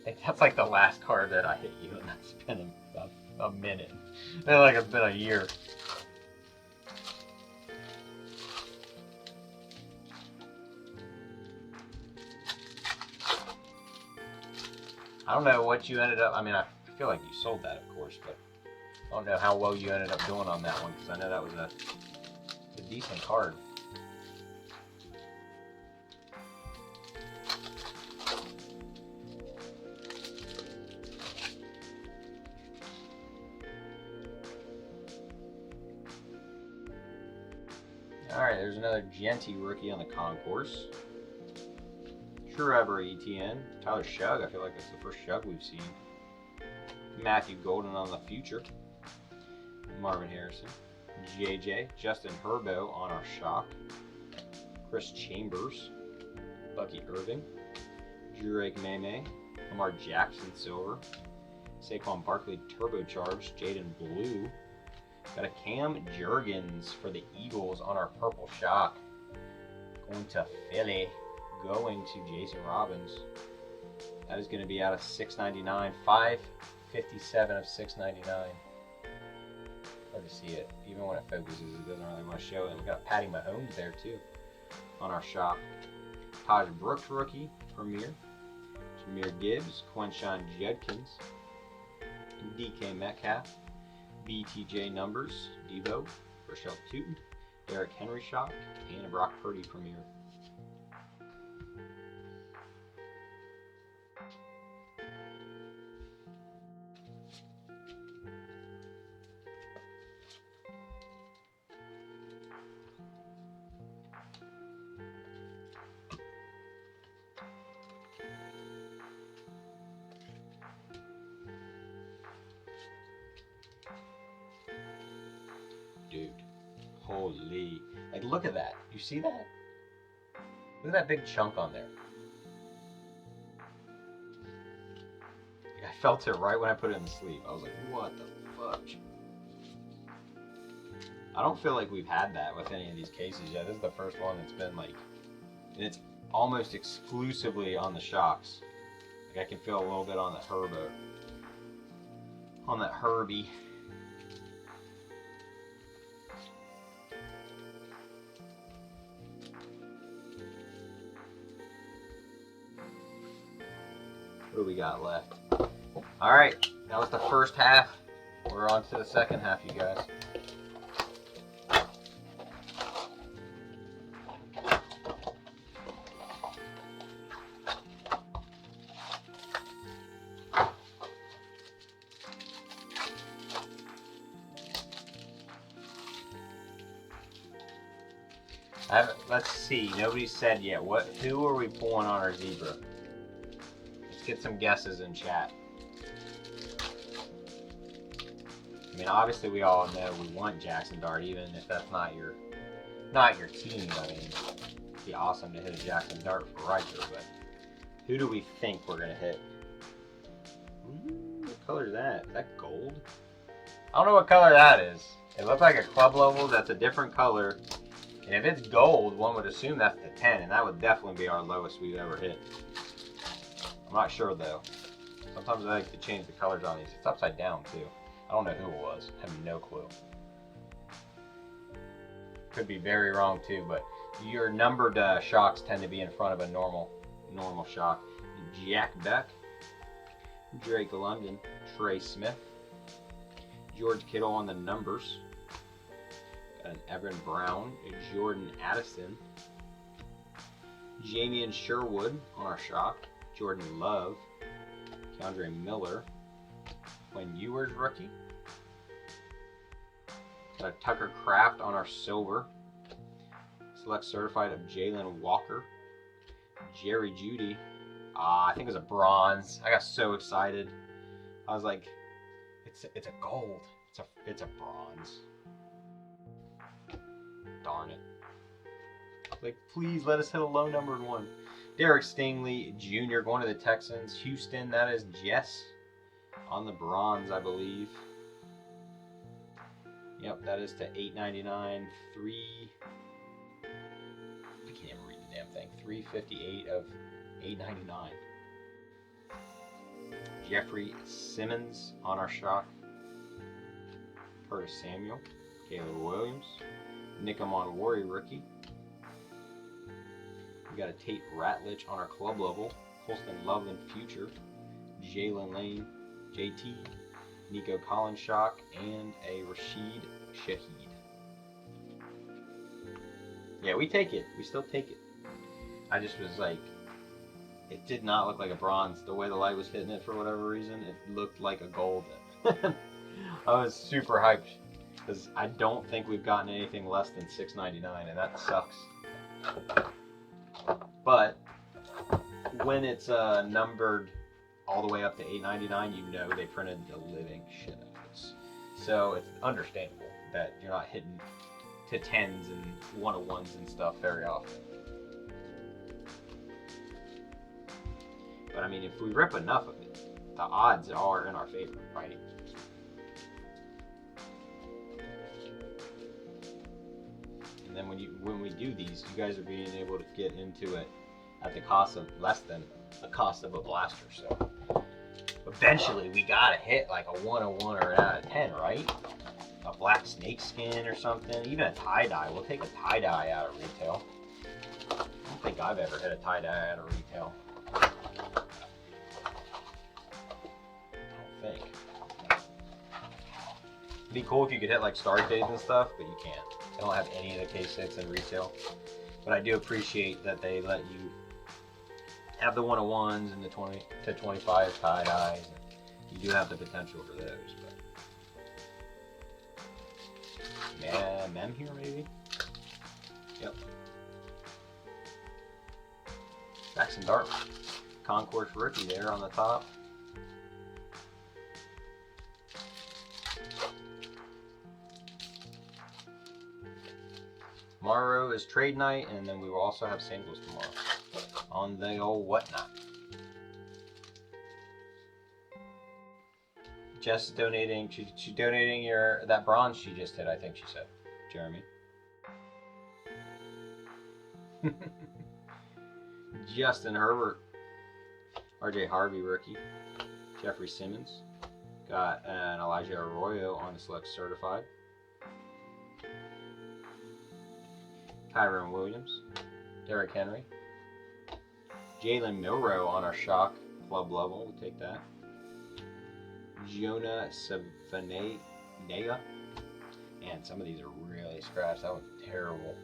I think that's like the last card that I hit you, and that's been about a minute. I feel like it's been a year. I don't know what you ended up, I mean, I feel like you sold that, of course, but I don't know how well you ended up doing on that one, because I know that was a decent card. Alright, there's another Genty rookie on the concourse. Trevor Etienne, Tyler Shug, I feel like that's the first Shug we've seen. Matthew Golden on the future. Marvin Harrison. JJ, Justin Herbo on our shock. Chris Chambers. Bucky Irving. Drake Meme. Lamar Jackson silver. Saquon Barkley turbocharged. Jaden Blue. Got a Cam Jurgens for the Eagles on our purple shock. Going to Philly. Going to Jason Robbins. That is going to be out of $6.99. $5.57 of $6.99. Hard to see it. Even when it focuses, it doesn't really want to show it. We got Patty Mahomes there too on our shop. Taj Brooks rookie, Premier. Jameer Gibbs, Quinshon Judkins, DK Metcalf, BTJ Numbers, Devo, Rochelle Tootin, Derrick Henry shock, and a Brock Purdy Premier. Dude, holy, like look at that. You see that? Look at that big chunk on there. Like, I felt it right when I put it in the sleeve. I was like, what the fudge? I don't feel like we've had that with any of these cases yet. This is the first one that's been like, and it's almost exclusively on the shocks. Like I can feel a little bit on that Herbo. On that Herbie. What do we got left? All right, that was the first half. We're on to the second half, you guys. Let's see. Nobody's said yet. Who are we pulling on our zebra? Let's get some guesses in chat. I mean, obviously we all know we want Jackson Dart, even if that's not your team. I mean, it'd be awesome to hit a Jackson Dart for Riker, but who do we think we're gonna hit? What color is that? Is that gold? I don't know what color that is. It looks like a club level that's a different color. And if it's gold, one would assume that's the 10, and that would definitely be our lowest we've ever hit. I'm not sure though. Sometimes I like to change the colors on these. It's upside down too. I don't know who it was. I have no clue. Could be very wrong too, but your numbered shocks tend to be in front of a normal shock. Jack Beck, Drake London, Trey Smith, George Kittle on the numbers. Got an Evan Brown, a Jordan Addison, Jamian Sherwood on our shock, Jordan Love, Keandre Miller, Quinn Ewers rookie, got a Tucker Kraft on our silver, select certified of Jalen Walker, Jerry Jeudy, I think it was a bronze. I got so excited. I was like, it's a gold. It's a bronze. Darn it. Like, please let us hit a low numbered one. Derek Stingley Jr. going to the Texans. Houston, that is Jess on the bronze, I believe. Yep, that is to $8.99. I can't even read the damn thing. $3.58 of $8.99. Jeffrey Simmons on our shock. Curtis Samuel. Caleb Williams. Nick Amonwari rookie. We got a Tate Ratledge on our club level. Colston Loveland future. Jalen Lane, JT, Nico Collins shock, and a Rashid Shaheed. Yeah, we take it. We still take it. I just was like, it did not look like a bronze. The way the light was hitting it for whatever reason, it looked like a gold. I was super hyped because I don't think we've gotten anything less than $6.99, and that sucks. But when it's numbered all the way up to $8.99, you know they printed the living shit out of this. So it's understandable that you're not hitting to 10s and 101s and stuff very often. But I mean, if we rip enough of it, the odds are in our favor, right? then when we do these, you guys are being able to get into it at the cost of less than the cost of a blaster. So eventually we gotta hit like a 101 or an out of 10, right? A black snake skin or something, even a tie-dye. We'll take a tie-dye out of retail. I don't think I've ever hit a tie-dye out of retail. I don't think. It'd be cool if you could hit like Starcades and stuff, but you can't. They don't have any of the K6 in retail. But I do appreciate that they let you have the 101s and the 20 to 25 tie-dyes. You do have the potential for those. But Mem here, maybe? Yep. Jackson Dart. Concourse rookie there on the top. Tomorrow is trade night, and then we will also have singles tomorrow on the old whatnot. Jess is donating. She's donating that bronze she just hit. I think she said, Jeremy. Justin Herbert, RJ Harvey rookie, Jeffrey Simmons, got an Elijah Arroyo on the select certified. Kyron Williams, Derrick Henry, Jalen Milroe on our shock club level. We'll take that. Jonah Savanega. Man, some of these are really scratched. That was terrible.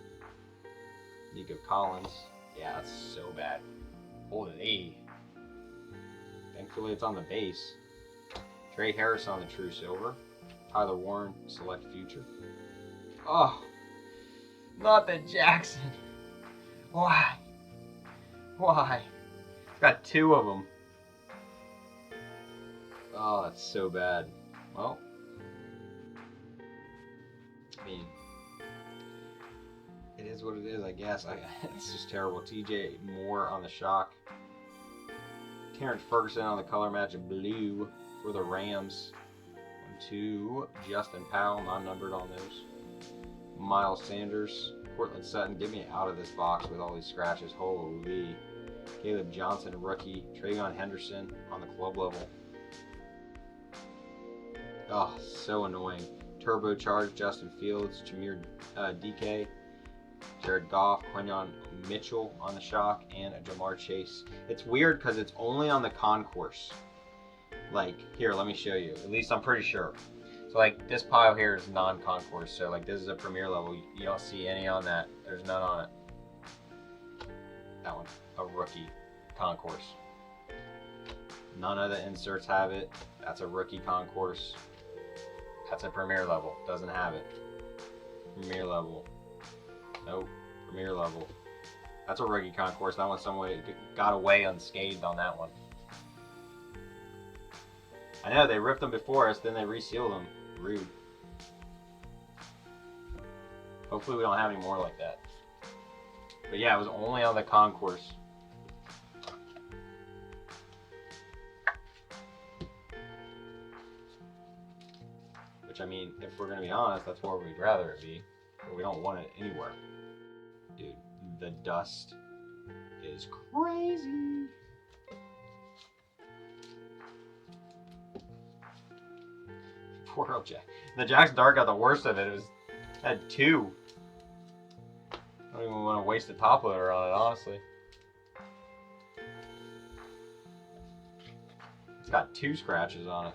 Nico Collins. Yeah, that's so bad. Holy. Thankfully, it's on the base. Trey Harris on the True Silver. Tyler Warren, Select Future. Oh, not the Jackson. Why? Why? Got two of them. Oh, that's so bad. Well, I mean, it is what it is, I guess. It's just terrible. TJ Moore on the shock. Terrence Ferguson on the color match of blue for the Rams. 1, 2. Justin Powell, non-numbered on those. Miles Sanders. Cortland Sutton, get me out of this box with all these scratches. Holy. Caleb Johnson, rookie. Travion Henderson on the club level. Oh, so annoying. Turbocharged Justin Fields, Jameer DK, Jared Goff, Quinyon Mitchell on the shock, and a Jamar Chase. It's weird because it's only on the concourse. Like, here, let me show you. At least I'm pretty sure. So, like, this pile here is non-concourse. So, like, this is a premier level. You don't see any on that. There's none on it. That one, a rookie concourse. None of the inserts have it. That's a rookie concourse. That's a premier level. Doesn't have it. Premier level. Nope. Premier level. That's a rookie concourse. That one somebody got away unscathed on that one. I know they ripped them before us, then they resealed them. Rude. Hopefully we don't have any more like that. But yeah, it was only on the concourse. Which, I mean, if we're going to be honest, that's where we'd rather it be. But we don't want it anywhere. Dude, the dust is crazy. Poor old Jack. The Jack's Dart got the worst of it. It had two. I don't even want to waste a top loader on it, honestly. It's got two scratches on it.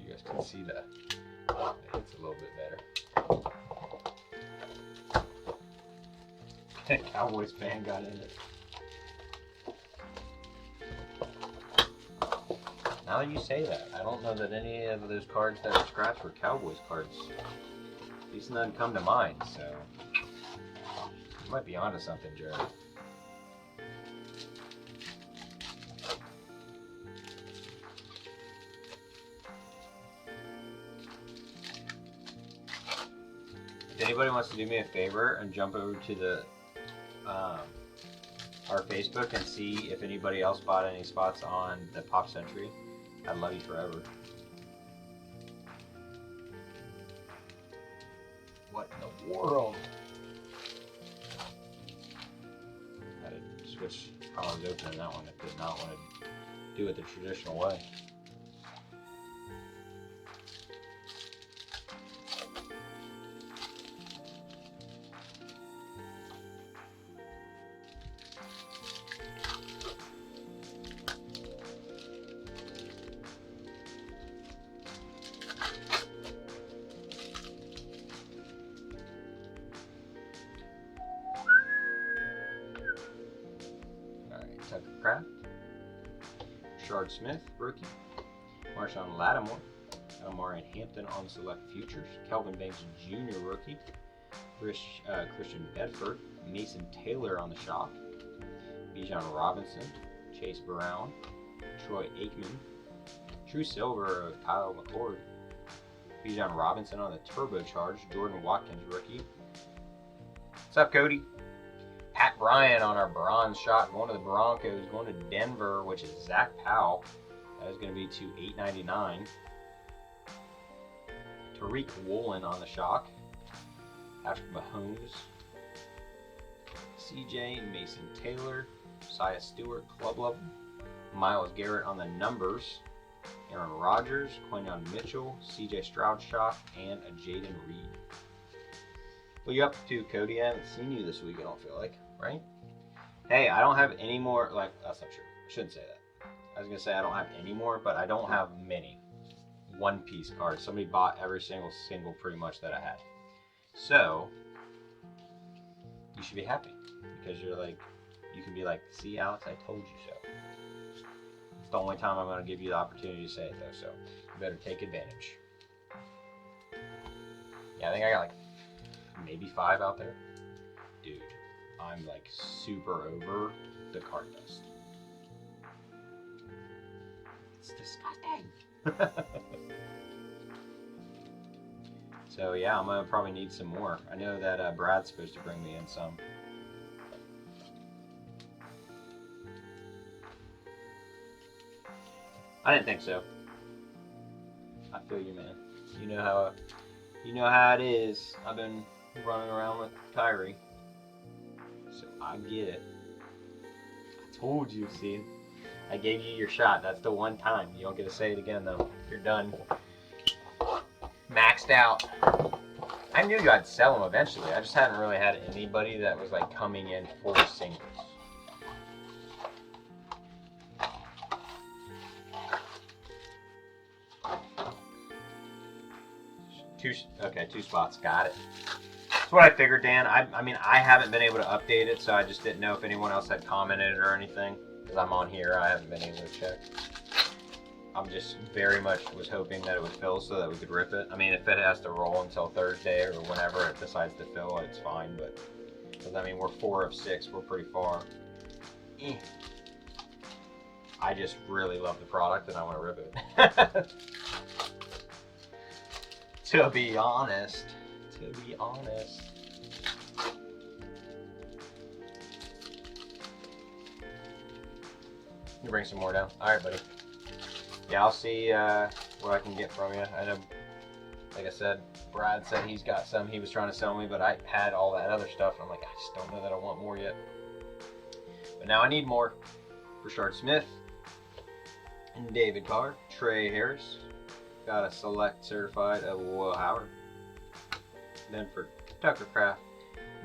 You guys can see that. It hits a little bit better. Cowboys fan got in it. Now that you say that, I don't know that any of those cards that are scratched were Cowboys cards. At least none come to mind, so you might be onto something, Jared. If anybody wants to do me a favor and jump over to the our Facebook and see if anybody else bought any spots on the Pop Century, I'd love you forever. What in the world? I had to switch how I was opening that one. I did not want to do it the traditional way. Craft, Shard Smith, rookie, Marshawn Lattimore, Elmar and Hampton on Select Futures, Kelvin Banks Jr. rookie, Christian Bedford, Mason Taylor on the shop, Bijan Robinson, Chase Brown, Troy Aikman, True Silver of Kyle McCord, Bijan Robinson on the turbocharged, Jordan Watkins rookie. What's up, Cody? Pat Bryant on our bronze shot, going to the Broncos, going to Denver, which is Zach Powell. That is going to be to $8.99. Tariq Woolen on the shock. Patrick Mahomes. CJ Mason Taylor. Josiah Stewart, club level. Myles Garrett on the numbers. Aaron Rodgers, Quinyon Mitchell, CJ Stroud shock, and a Jaden Reed. What are you up to, Cody? I haven't seen you this week, I don't feel like, right? Hey, I don't have any more, like, that's not true. I shouldn't say that. I was going to say I don't have any more, but I don't have many one-piece cards. Somebody bought every single pretty much that I had. So, you should be happy because you're like, you can be like, see, Alex, I told you so. It's the only time I'm going to give you the opportunity to say it, though, so you better take advantage. Yeah, I think I got like maybe 5 out there. Dude, I'm like super over the card dust. It's disgusting. So yeah, I'm gonna probably need some more. I know that Brad's supposed to bring me in some. I didn't think so. I feel you, man. You know how it is. I've been running around with Kyrie, so I get it. I told you, see. I gave you your shot. That's the one time. You don't get to say it again, though. You're done. Maxed out. I knew I'd sell them eventually. I just hadn't really had anybody that was like coming in for singles. Two spots. Got it. That's what I figured, Dan. I mean, I haven't been able to update it, so I just didn't know if anyone else had commented or anything. Because I'm on here, I haven't been able to check. I'm just very much was hoping that it would fill so that we could rip it. I mean, if it has to roll until Thursday or whenever it decides to fill, it's fine. But because I mean, we're 4 of 6, we're pretty far. I just really love the product and I want to rip it. To be honest. You bring some more down. All right, buddy. Yeah, I'll see what I can get from you. I know, like I said, Brad said he's got some he was trying to sell me, but I had all that other stuff. And I'm like, I just don't know that I want more yet. But now I need more. For Shard Smith and David Carr, Trey Harris. Got a select certified of Will Howard. Then for Tucker Craft,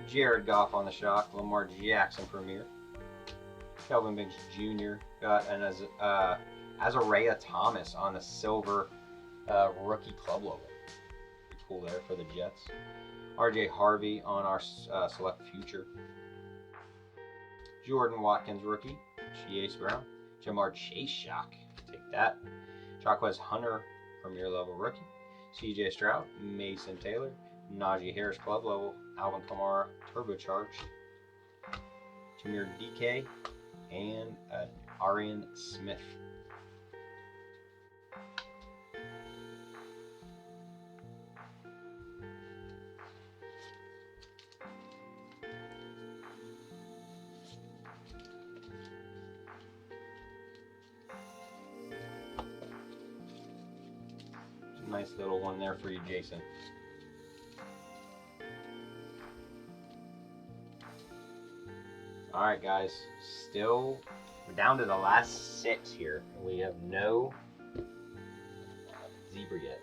Jared Goff on the shock, Lamar Jackson Premier. Kelvin Banks Jr. got an Azariah Thomas on the silver rookie club logo. Pretty cool there for the Jets. RJ Harvey on our select future. Jordan Watkins rookie. Chase Brown. Jamar Chase shock. Take that. Chalkwest Hunter, Premier Level Rookie. CJ Stroud, Mason Taylor, Najee Harris, Club Level, Alvin Kamara, Turbocharged, Jameer DK, and Arian Smith. Nice little one there for you, Jason. Alright guys, still we're down to the last 6 here. We have no zebra yet.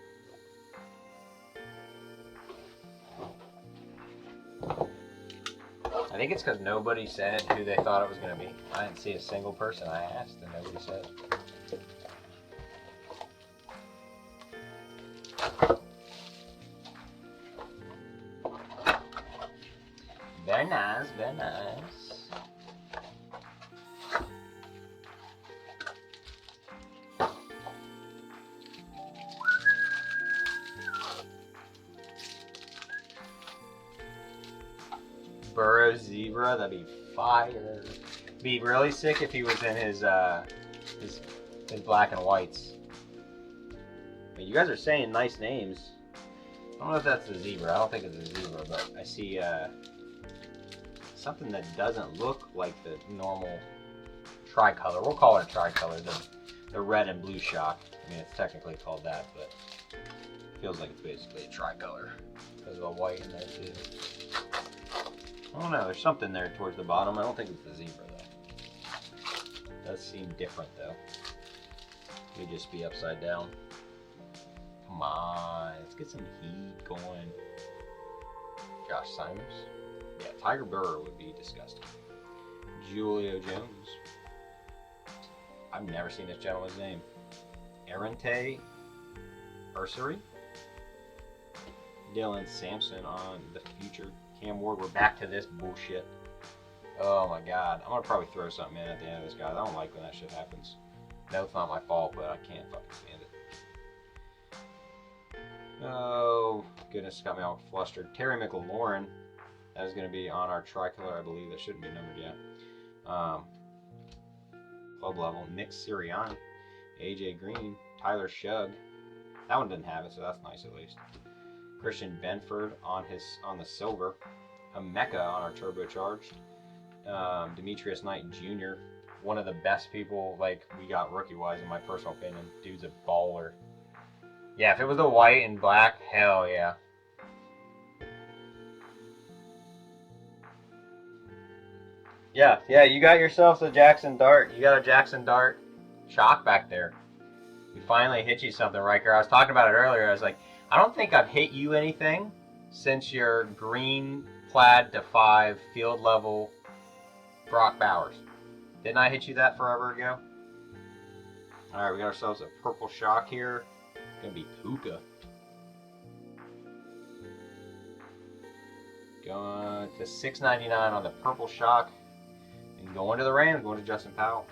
I think it's because nobody said who they thought it was going to be. I didn't see a single person I asked and nobody said. Very nice, very nice. Burrow zebra, that'd be fire. Be really sick if he was in his black and whites. But you guys are saying nice names. I don't know if that's the zebra. I don't think it's a zebra, but I see something that doesn't look like the normal tricolor. We'll call it a tricolor, the red and blue shock. I mean, it's technically called that, but it feels like it's basically a tricolor because of the white in there too. I don't know, there's something there towards the bottom. I don't think it's the zebra though. It does seem different though. It could just be upside down. Come on, let's get some heat going. Josh Simons. Yeah, Tiger Burr would be disgusting. Julio Jones. I've never seen this gentleman's name. Arente Ursary. Dylan Sampson on the future. Cam Ward, we're back to this bullshit. Oh my god. I'm gonna probably throw something in at the end of this, guys. I don't like when that shit happens. No, it's not my fault, but I can't fucking stand it. Oh, goodness, got me all flustered. Terry McLaurin. That is going to be on our tricolor, I believe. That shouldn't be numbered yet. Club level. Nick Sirianni. AJ Green. Tyler Shugg. That one didn't have it, so that's nice at least. Christian Benford on the silver. Emeka on our turbocharged. Demetrius Knight Jr. One of the best people like we got rookie-wise in my personal opinion. Dude's a baller. Yeah, if it was the white and black, hell yeah. Yeah, you got yourself a Jackson Dart. You got a Jackson Dart shock back there. We finally hit you something, Riker. I was talking about it earlier. I was like, I don't think I've hit you anything since your green plaid to 5 field level Brock Bowers. Didn't I hit you that forever ago? All right, we got ourselves a purple shock here. It's gonna be Puka. Going to $6.99 on the purple shock. And going to the Rams, going to Justin Powell.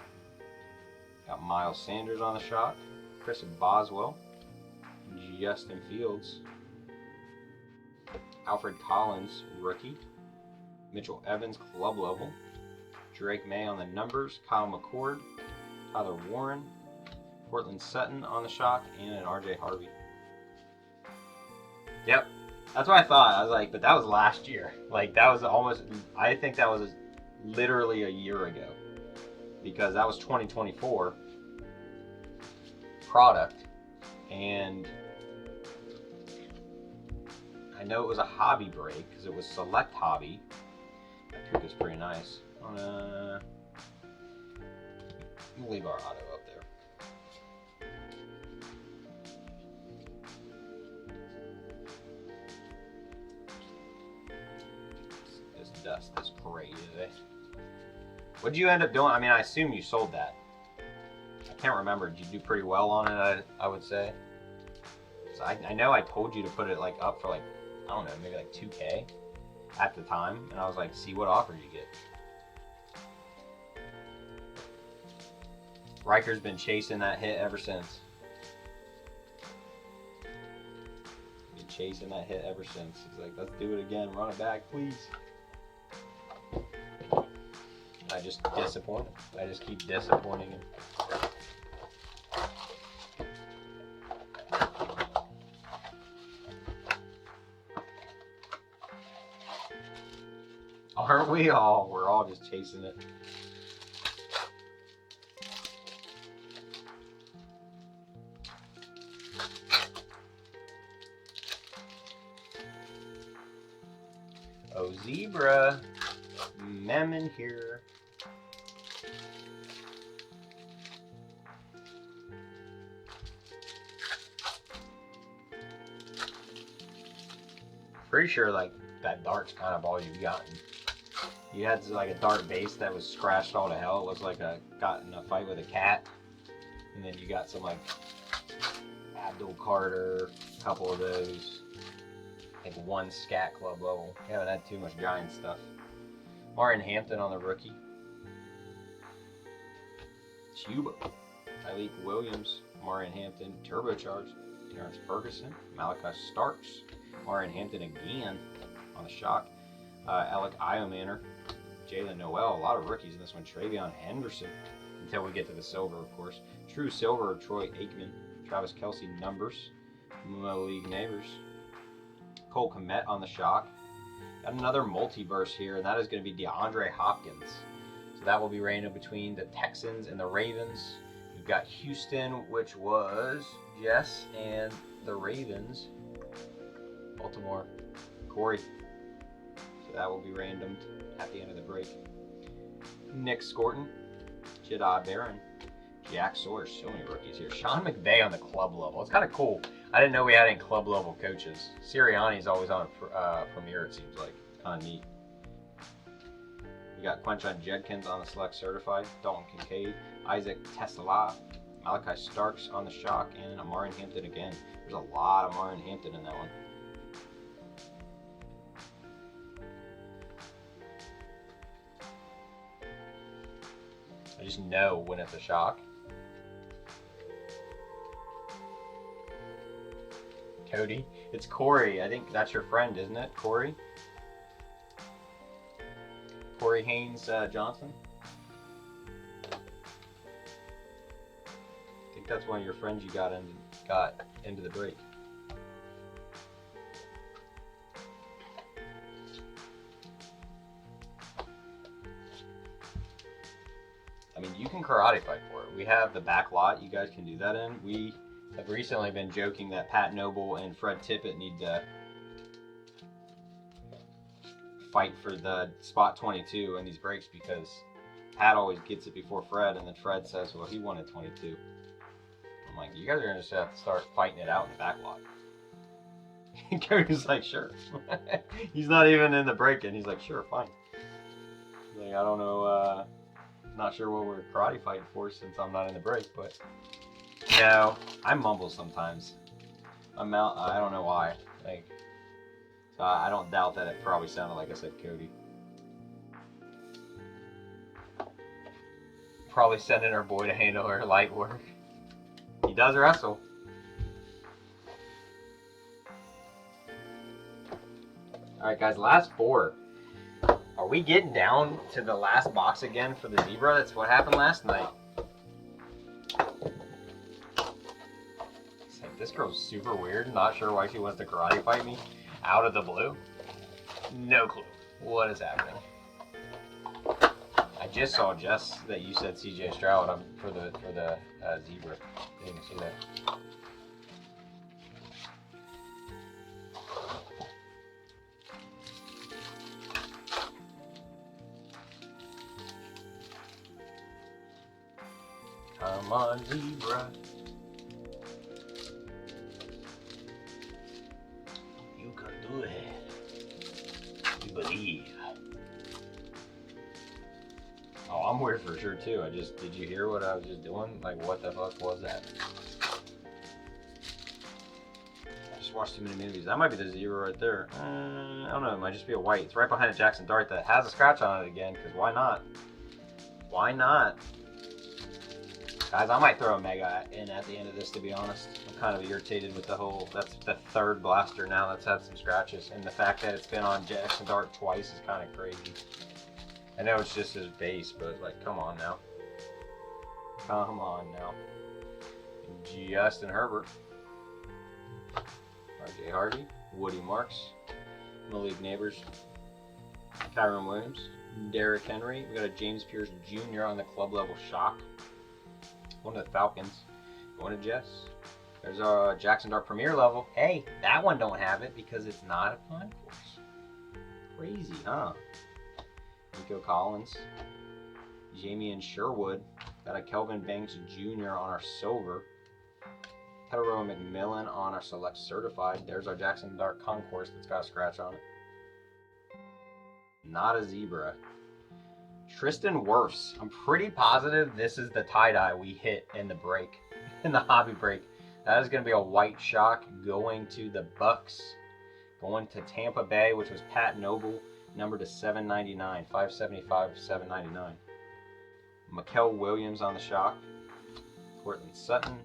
Got Miles Sanders on the shock. Chris Boswell. Justin Fields. Alfred Collins, rookie. Mitchell Evans, club level. Drake May on the numbers. Kyle McCord. Tyler Warren. Cortland Sutton on the shock. And an RJ Harvey. Yep. That's what I thought. I was like, but that was last year. Like, that was almost, I think that was literally a year ago. Because that was 2024 product. And I know it was a hobby break because it was select hobby. That Puka's pretty nice. We'll leave our auto up there. This dust is crazy. What'd you end up doing? I mean, I assume you sold that. I can't remember. Did you do pretty well on it, I would say? So I know I told you to put it like up for like, I don't know, maybe like 2K at the time. And I was like, see what offer you get. Riker's been chasing that hit ever since. chasing that hit ever since. He's like, let's do it again. Run it back, please. I just disappoint him. I just keep disappointing him. Aren't we all? We're all just chasing it. Oh, zebra. Memon here. Pretty sure like that dart's kind of all you've gotten. You had like a dart base that was scratched all to hell. It looks like I got in a fight with a cat. And then you got some like Abdul Carter, a couple of those. Like one scat club level. You haven't had too much giant stuff. Martin Hampton on the rookie. Chuba. Tyleek Williams. Martin Hampton turbocharged. Terrence Ferguson. Malachi Starks. Martin Hampton again on the shock. Alec Iomanner. Jalen Noel. A lot of rookies in this one. Travion Henderson. Until we get to the silver, of course. True silver. Troy Aikman. Travis Kelce numbers. Malik Neighbors. Cole Kmet on the shock. Got another multiverse here, and that is going to be DeAndre Hopkins. So that will be random between the Texans and the Ravens. We've got Houston, which was Jess, and the Ravens. Baltimore, Corey. So that will be randomed at the end of the break. Nick Scorton, Jedi Barron, Jack Sawyer. So many rookies here. Sean McVay on the club level. It's kind of cool. I didn't know we had any club level coaches. Sirianni's always on Premier, it seems like. Kind of neat. We got Quentin Judkins on the select certified. Dalton Kincaid, Isaac Tesla, Malachi Starks on the shock, and Martin Hampton again. There's a lot of Martin Hampton in that one. I just know when it's a shock. Cody. It's Corey. I think that's your friend, isn't it? Corey? Corey Haynes Johnson? I think that's one of your friends you got into the break. I mean, you can karate fight for it. We have the back lot you guys can do that in. We have recently been joking that Pat Noble and Fred Tippett need to fight for the spot 22 in these breaks because Pat always gets it before Fred, and then Fred says, well, he wanted 22. I'm like, you guys are going to just have to start fighting it out in the back lot. And Cody's like, sure. He's not even in the break, and he's like, sure, fine. He's like, I don't know, not sure what we're karate fighting for since I'm not in the break, but no, I mumble sometimes. I don't know why. Like, so I don't doubt that it probably sounded like I said Cody. Probably sending our boy to handle her light work. He does wrestle. Alright guys, last four. Are we getting down to the last box again for the zebra? That's what happened last night. It's like, this girl's super weird. Not sure why she wants to karate fight me out of the blue. No clue what is happening. I just saw Jess that you said CJ Stroud for the zebra. Didn't see that. Come on, zebra. You can do it. You believe. Oh, I'm weird for sure too. Did you hear what I was just doing? Like, what the fuck was that? I just watched too many movies. That might be the zebra right there. I don't know. It might just be a white. It's right behind a Jackson Dart that has a scratch on it again. Because why not? Why not? Guys, I might throw a mega in at the end of this, to be honest. I'm kind of irritated with the whole, that's the third blaster now that's had some scratches, and the fact that it's been on Jackson Dart twice is kind of crazy. I know it's just his base, but like, come on now. Come on now. Justin Herbert. RJ Harvey. Woody Marks. Malik Neighbors. Kyron Williams. Derrick Henry. We got a James Pierce Jr. on the club level shock. One of the Falcons. Going to Jess. There's our Jackson Dart Premier level. Hey, that one don't have it because it's not a concourse. Crazy, huh? Nico Collins. Jamian Sherwood. Got a Kelvin Banks Jr. on our silver. Tedero McMillan on our select certified. There's our Jackson Dart concourse that's got a scratch on it. Not a zebra. Tristan Wirfs. I'm pretty positive this is the tie-dye we hit in the break, in the hobby break. That is going to be a white shock going to the Bucks, going to Tampa Bay, which was Pat Noble, number to 799, 575, 799. Mikael Williams on the shock. Cortland Sutton,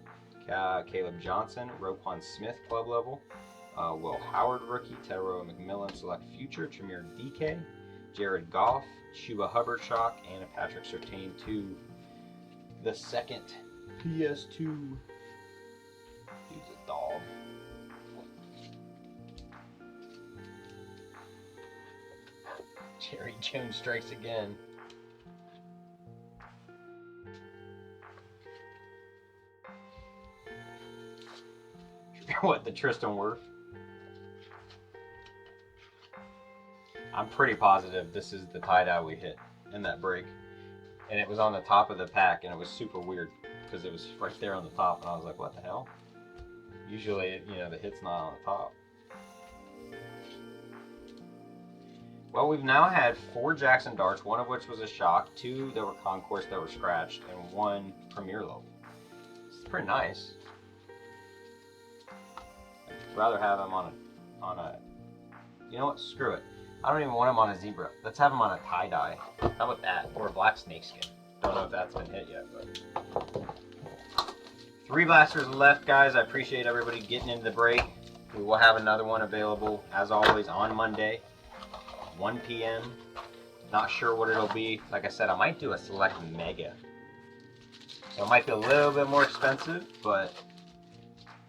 Caleb Johnson, Roquan Smith club level, Will Howard rookie, Tedero McMillan select future, Tremere DK, Jared Goff, Chuba Hubbard shock, and a Patrick Surtain to the second PS2. Dude's a dog. Jerry Jones strikes again. What, the Tristan Wirfs? I'm pretty positive this is the tie-dye we hit in that break. And it was on the top of the pack, and it was super weird because it was right there on the top, and I was like, what the hell? Usually, you know, the hit's not on the top. Well, we've now had 4 Jackson Darts, one of which was a shock, 2 that were concourse that were scratched, and 1 Premier level. It's pretty nice. I'd rather have them on a, you know what, screw it. I don't even want him on a zebra. Let's have him on a tie-dye. How about that? Or a black snakeskin. Don't know if that's been hit yet, but 3 blasters left, guys. I appreciate everybody getting into the break. We will have another one available, as always, on Monday, 1 p.m. Not sure what it'll be. Like I said, I might do a select mega. So it might be a little bit more expensive, but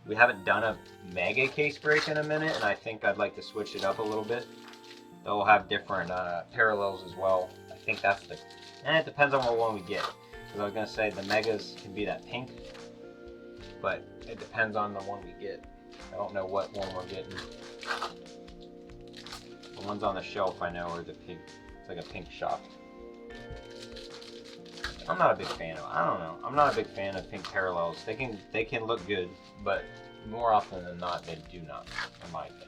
we haven't done a mega case break in a minute, and I think I'd like to switch it up a little bit. They'll have different parallels as well. I think that's the... And it depends on what one we get. Because I was going to say the megas can be that pink, but it depends on the one we get. I don't know what one we're getting. The ones on the shelf I know are the pink. It's like a pink shock. I'm not a big fan of... I don't know. I'm not a big fan of pink parallels. They can look good, but more often than not, they do not, in my opinion.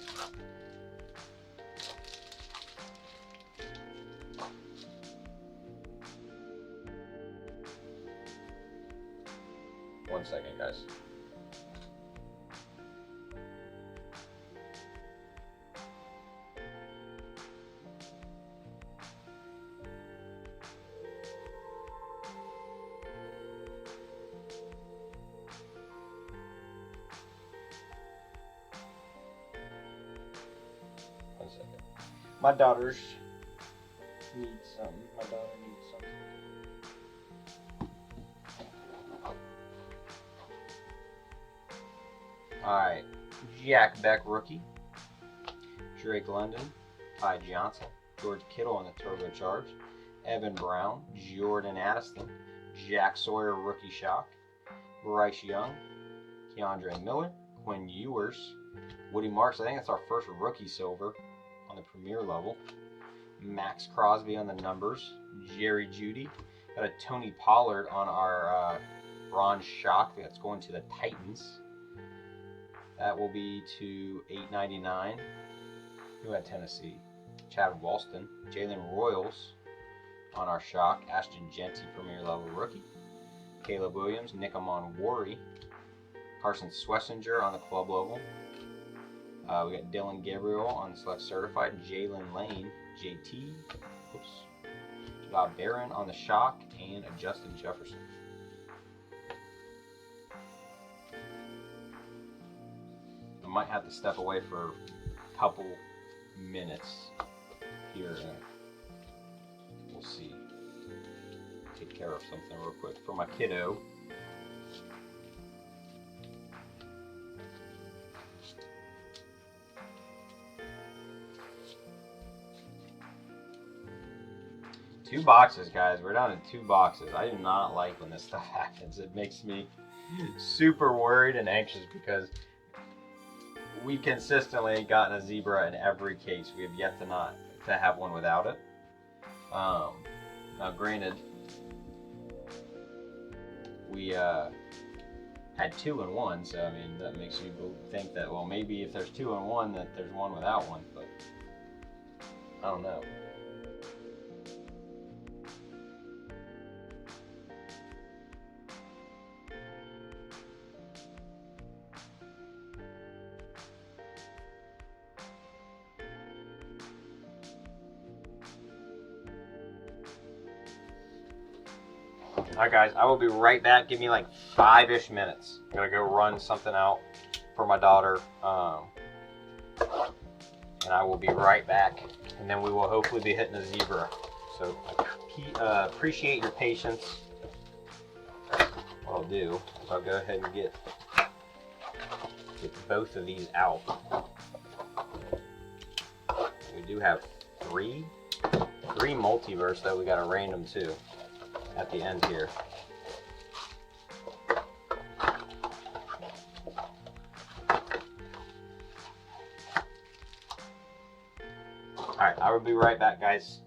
One second, guys. One second. My daughters need something. My daughter needs something. Alright, Jack Beck rookie, Drake London, Ty Johnson, George Kittle on the turbocharge, Evan Brown, Jordan Addison, Jack Sawyer rookie shock, Bryce Young, Keandre Miller, Quinn Ewers, Woody Marks, I think that's our first rookie silver on the premier level, Max Crosby on the numbers, Jerry Jeudy, got a Tony Pollard on our bronze shock that's going to the Titans. That will be to $8.99. Who had Tennessee? Chad Walston. Jalen Royals on our shock. Ashton Genty, premier level rookie. Caleb Williams. Nick Amon-Wari. Carson Swessinger on the club level. We got Dylan Gabriel on select certified. Jalen Lane. JT. Oops. Bob Barron on the shock. And a Justin Jefferson. might have to step away for a couple minutes here. We'll see. Take care of something real quick for my kiddo. Two boxes, guys. We're down to 2 boxes. I do not like when this stuff happens. It makes me super worried and anxious because we consistently gotten a zebra in every case. We have yet to have one without it. Now, granted, we had 2 in 1, so I mean that makes you think that, well, maybe if there's 2 in 1, that there's one without one, but I don't know. Alright guys, I will be right back. Give me like 5-ish minutes. I'm gonna go run something out for my daughter. And I will be right back. And then we will hopefully be hitting a zebra. So appreciate your patience. What I'll do is I'll go ahead and get both of these out. We do have three multiverse though. We got a random 2 at the end here. Alright, I will be right back, guys.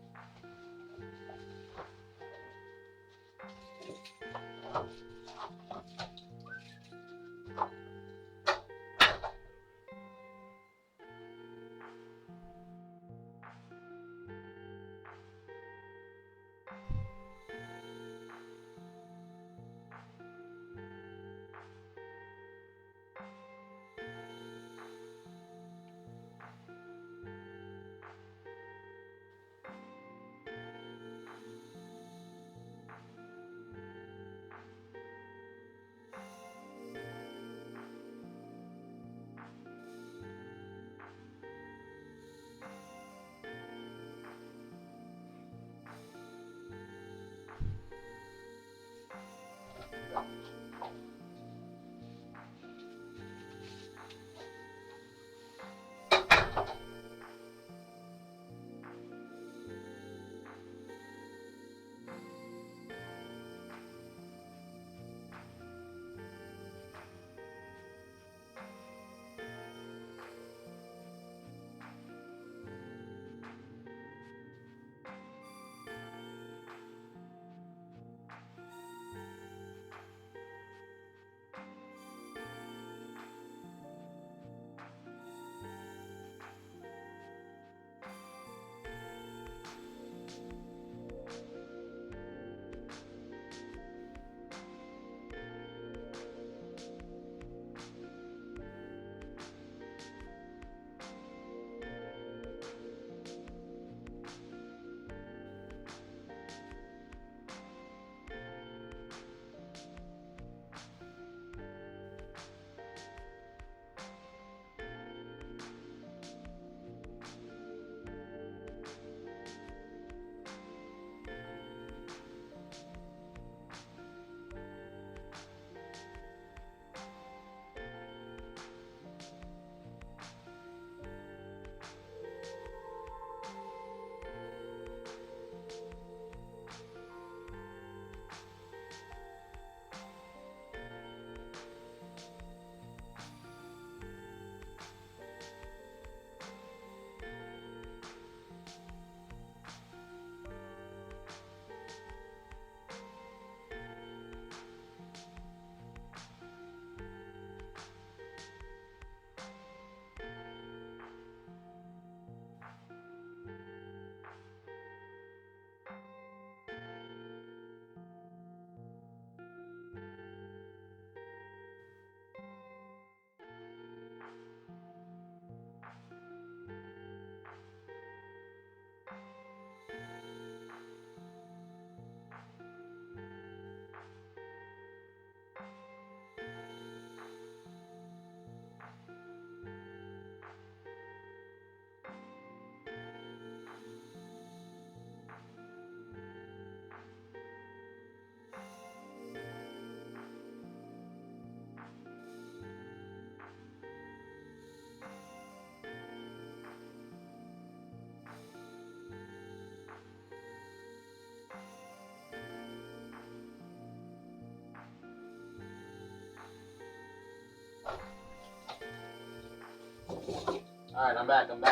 Alright, I'm back. I'm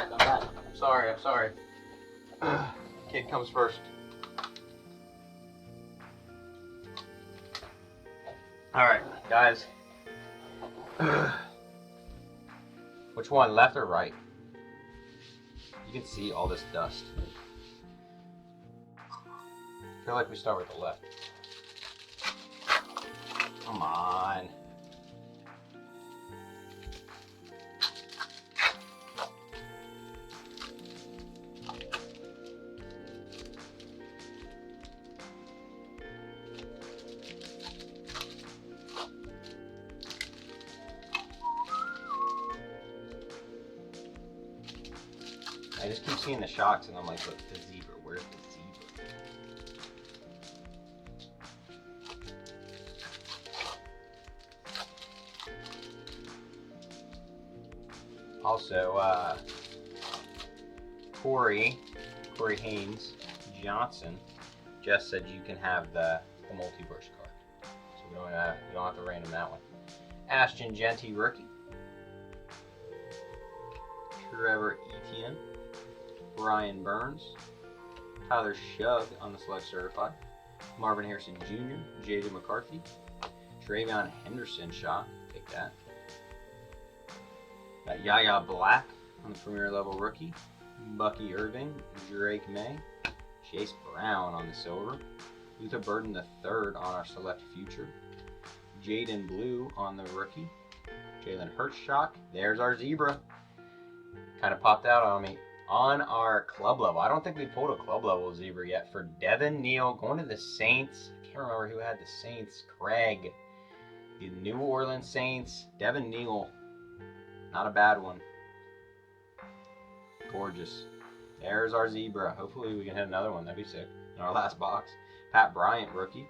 sorry. Kid comes first. Alright, guys. Which one, left or right? You can see all this dust. I feel like we start with the left. Come on. I just keep seeing the shocks and I'm like, look, the zebra, where's the zebra? Also, Corey Haynes Johnson just said you can have the multi-burst card. So we don't have to random that one. Ashton Genty rookie. Trevor Etienne. Brian Burns, Tyler Shug on the select certified, Marvin Harrison Jr., J.J. McCarthy, Travion Henderson shot, take that. Yaya Black on the premier level rookie, Bucky Irving, Drake May, Chase Brown on the silver, Luther Burden III on our select future, Jaden Blue on the rookie, Jalen Hurtshock, there's our zebra. Kind of popped out on me. On our club level, I don't think we pulled a club level zebra yet for Devin Neal going to the Saints. I can't remember who had the Saints. Craig, the New Orleans Saints. Devin Neal, not a bad one. Gorgeous. There's our zebra. Hopefully we can hit another one. That'd be sick. In our last box, Pat Bryant rookie.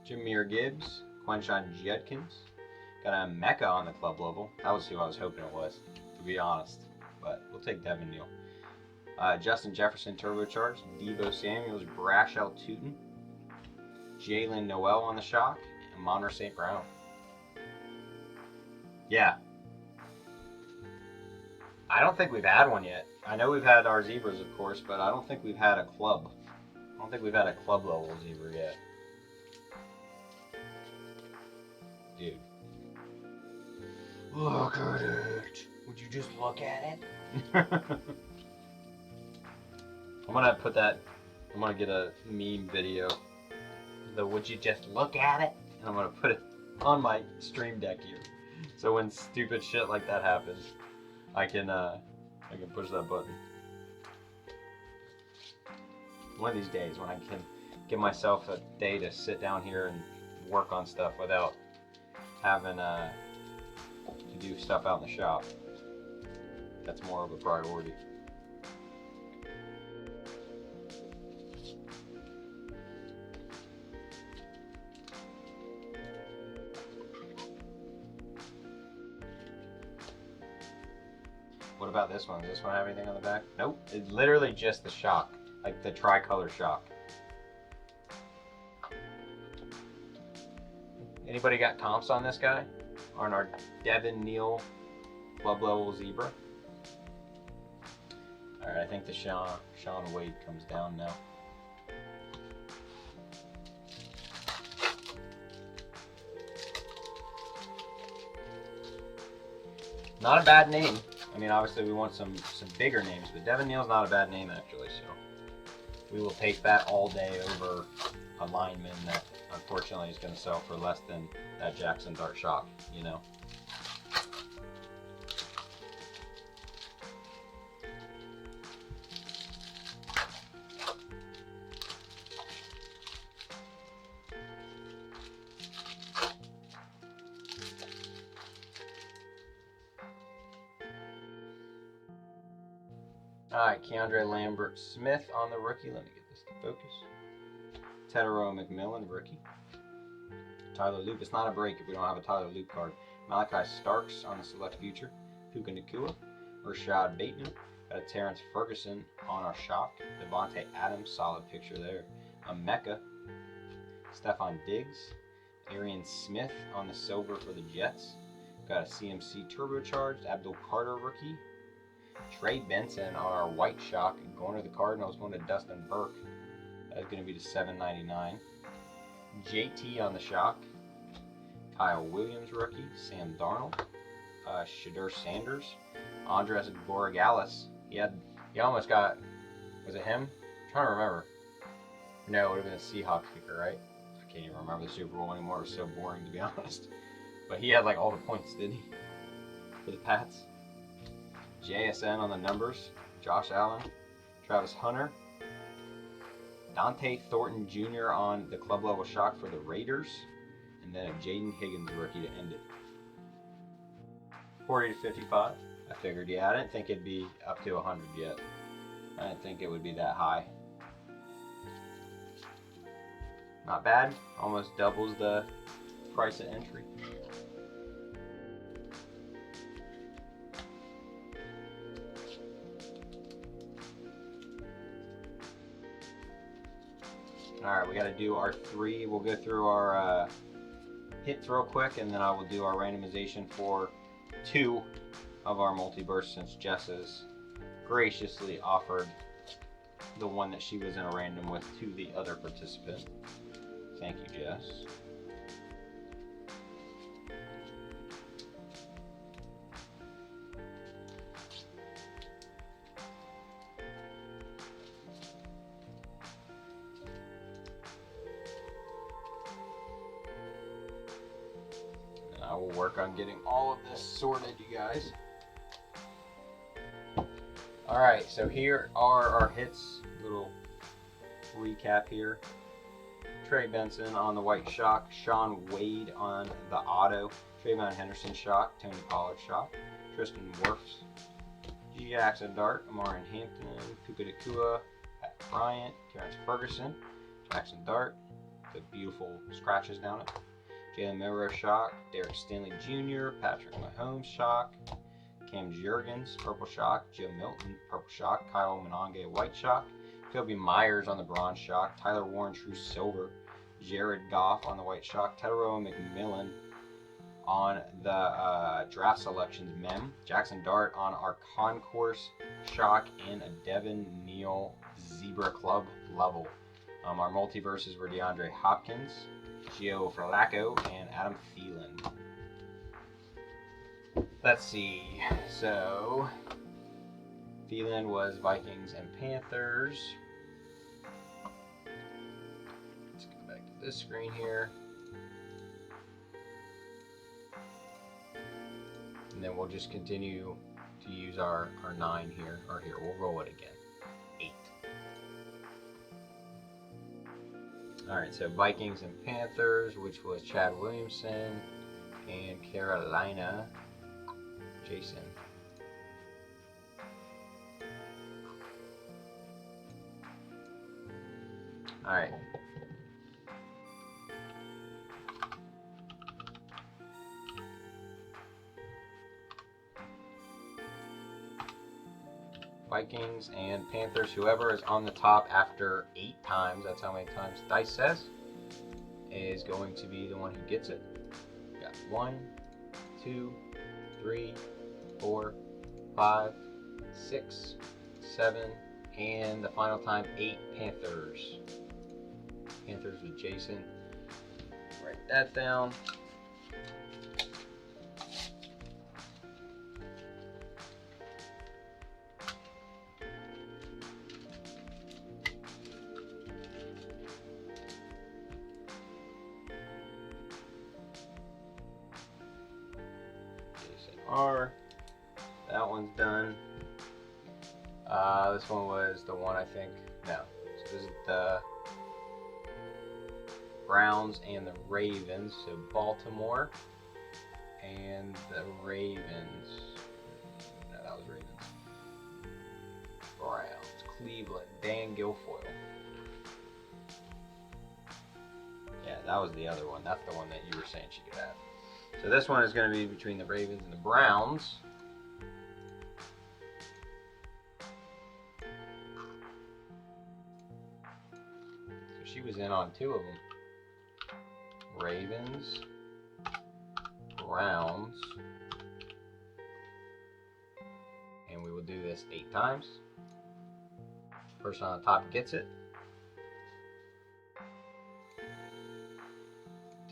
Jameer Gibbs, Quenshon Judkins. Got a Mecca on the club level. That was who I was hoping it was, to be honest. But we'll take Devin Neal. Justin Jefferson turbocharged, Devo Samuels, Brashel Tootin, Jalen Noel on the shock, and Monroe St. Brown. Yeah. I don't think we've had one yet. I know we've had our zebras, of course, but I don't think we've had a club. I don't think we've had a club level zebra yet. Dude. Look at it. Would you just look at it? I'm gonna put that, I'm gonna get a meme video. The would you just look at it? And I'm gonna put it on my stream deck here. So when stupid shit like that happens, I can push that button. One of these days when I can give myself a day to sit down here and work on stuff without having to do stuff out in the shop. That's more of a priority. What about this one? Does this one have anything on the back? Nope. It's literally just the shock, like the tricolor shock. Anybody got comps on this guy? On our Devin Neal club level zebra? Alright, I think the Sean Wade comes down now. Not a bad name. I mean, obviously we want some bigger names, but Devin Neal's not a bad name actually, so we will take that all day over a lineman that unfortunately is going to sell for less than that Jackson Dart shock, you know. Alright, Keandre Lambert Smith on the rookie. Let me get this to focus. Tedero McMillan, rookie. Tyler Loop. It's not a break if we don't have a Tyler Loop card. Malachi Starks on the select future. Puka Nacua. Rashad Bateman. Got a Terrence Ferguson on our shock. Devontae Adams, solid picture there. A Mecca. Stephon Diggs. Arian Smith on the silver for the Jets. Got a CMC turbocharged Abdul Carter rookie. Trey Benson on our white shock, going to the Cardinals, going to Dustin Burke. That's going to be to $7.99. JT on the shock. Kyle Williams rookie. Sam Darnold. Shadur Sanders. Andres Borregales. He almost got, was it him? I'm trying to remember. No, it would have been a Seahawks kicker, right? I can't even remember the Super Bowl anymore. It was so boring, to be honest. But he had like all the points, didn't he? For the Pats. JSN on the numbers. Josh Allen. Travis Hunter. Dante Thornton Jr. on the club level shock for the Raiders. And then a Jaden Higgins rookie to end it. 40 to 55. I figured, yeah, I didn't think it'd be up to 100 yet. I didn't think it would be that high. Not bad. Almost doubles the price of entry. Alright, we got to do our 3. We'll go through our hits real quick, and then I will do our randomization for 2 of our multiverse, since Jess has graciously offered the one that she was in a random with to the other participant. Thank you, Jess. I will work on getting all of this sorted, you guys. Alright, so here are our hits. Little recap here. Trey Benson on the white shock. Sean Wade on the auto. Trayvon Henderson shock. Tony Pollard shock. Tristan Wirfs. G. Jackson Dart. Amarin Hampton. Puka Nacua. Pat Bryant. Terrence Ferguson. Jackson Dart. The beautiful scratches down it. Jalen Milroe shock, Derek Stanley Jr., Patrick Mahomes shock, Cam Jurgens purple shock, Joe Milton purple shock, Kyle Monange white shock, Kobe Myers on the bronze shock, Tyler Warren true silver, Jared Goff on the white shock, Tyrone McMillan on the draft selections mem, Jackson Dart on our concourse shock, and a Devin Neal Zebra Club level. Our multiverses were DeAndre Hopkins, Gio Flacco, and Adam Thielen. Let's see. So, Thielen was Vikings and Panthers. Let's go back to this screen here. And then we'll just continue to use our 9 here. Or here, we'll roll it again. 8. Alright, so Vikings and Panthers, which was Chad Williamson, and Carolina, Jason. Alright. Vikings and Panthers, whoever is on the top after 8 times, that's how many times dice says, is going to be the one who gets it. We got 1, 2, 3, 4, 5, 6, 7, and the final time 8 Panthers. Panthers with Jason. Write that down. That one's done. This one was the one, I think. No. So this is the Browns and the Ravens. So Baltimore and the Ravens. No, that was Ravens. Browns, Cleveland, Dan Guilfoyle. Yeah, that was the other one. That's the one that you were saying she could have. So this one is going to be between the Ravens and the Browns. So she was in on 2 of them. Ravens, Browns, this 8 times. Person on top gets it.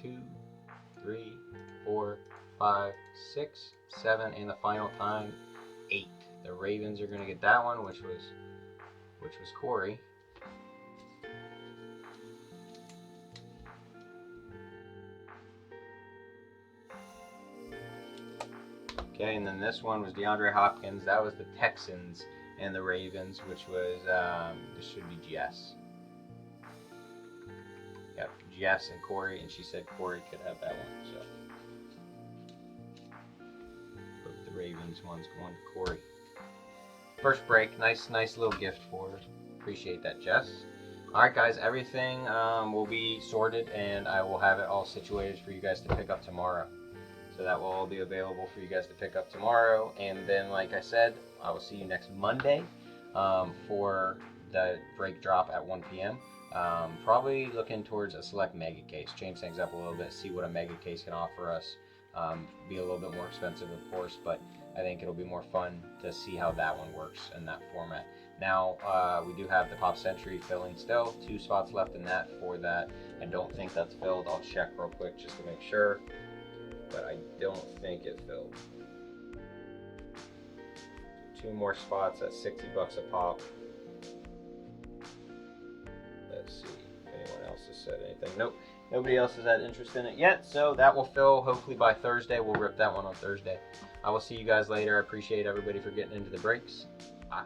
2, 3, 4, 5, 6, 7, and the final time 8. The Ravens are going to get that one, which was Corey. Okay, and then this one was DeAndre Hopkins. That was the Texans and the Ravens, which was, this should be Jess. Yep, Jess and Corey, and she said Corey could have that one, so. Both the Ravens one's going to Corey. First break, nice little gift for her. Appreciate that, Jess. Alright guys, everything will be sorted, and I will have it all situated for you guys to pick up tomorrow. So that will all be available for you guys to pick up tomorrow. And then, like I said, I will see you next Monday for the break drop at 1 p.m. Probably looking towards a select mega case. Change things up a little bit, see what a mega case can offer us. Be a little bit more expensive, of course, but I think it'll be more fun to see how that one works in that format. Now, we do have the Pop Century filling still. 2 spots left in that for that. I don't think that's filled. I'll check real quick just to make sure. But I don't think it filled. 2 more spots at $60 a pop. Let's see if anyone else has said anything. Nope, nobody else has had interest in it yet, so that will fill hopefully by Thursday. We'll rip that one on Thursday. I will see you guys later. I appreciate everybody for getting into the breaks. Bye.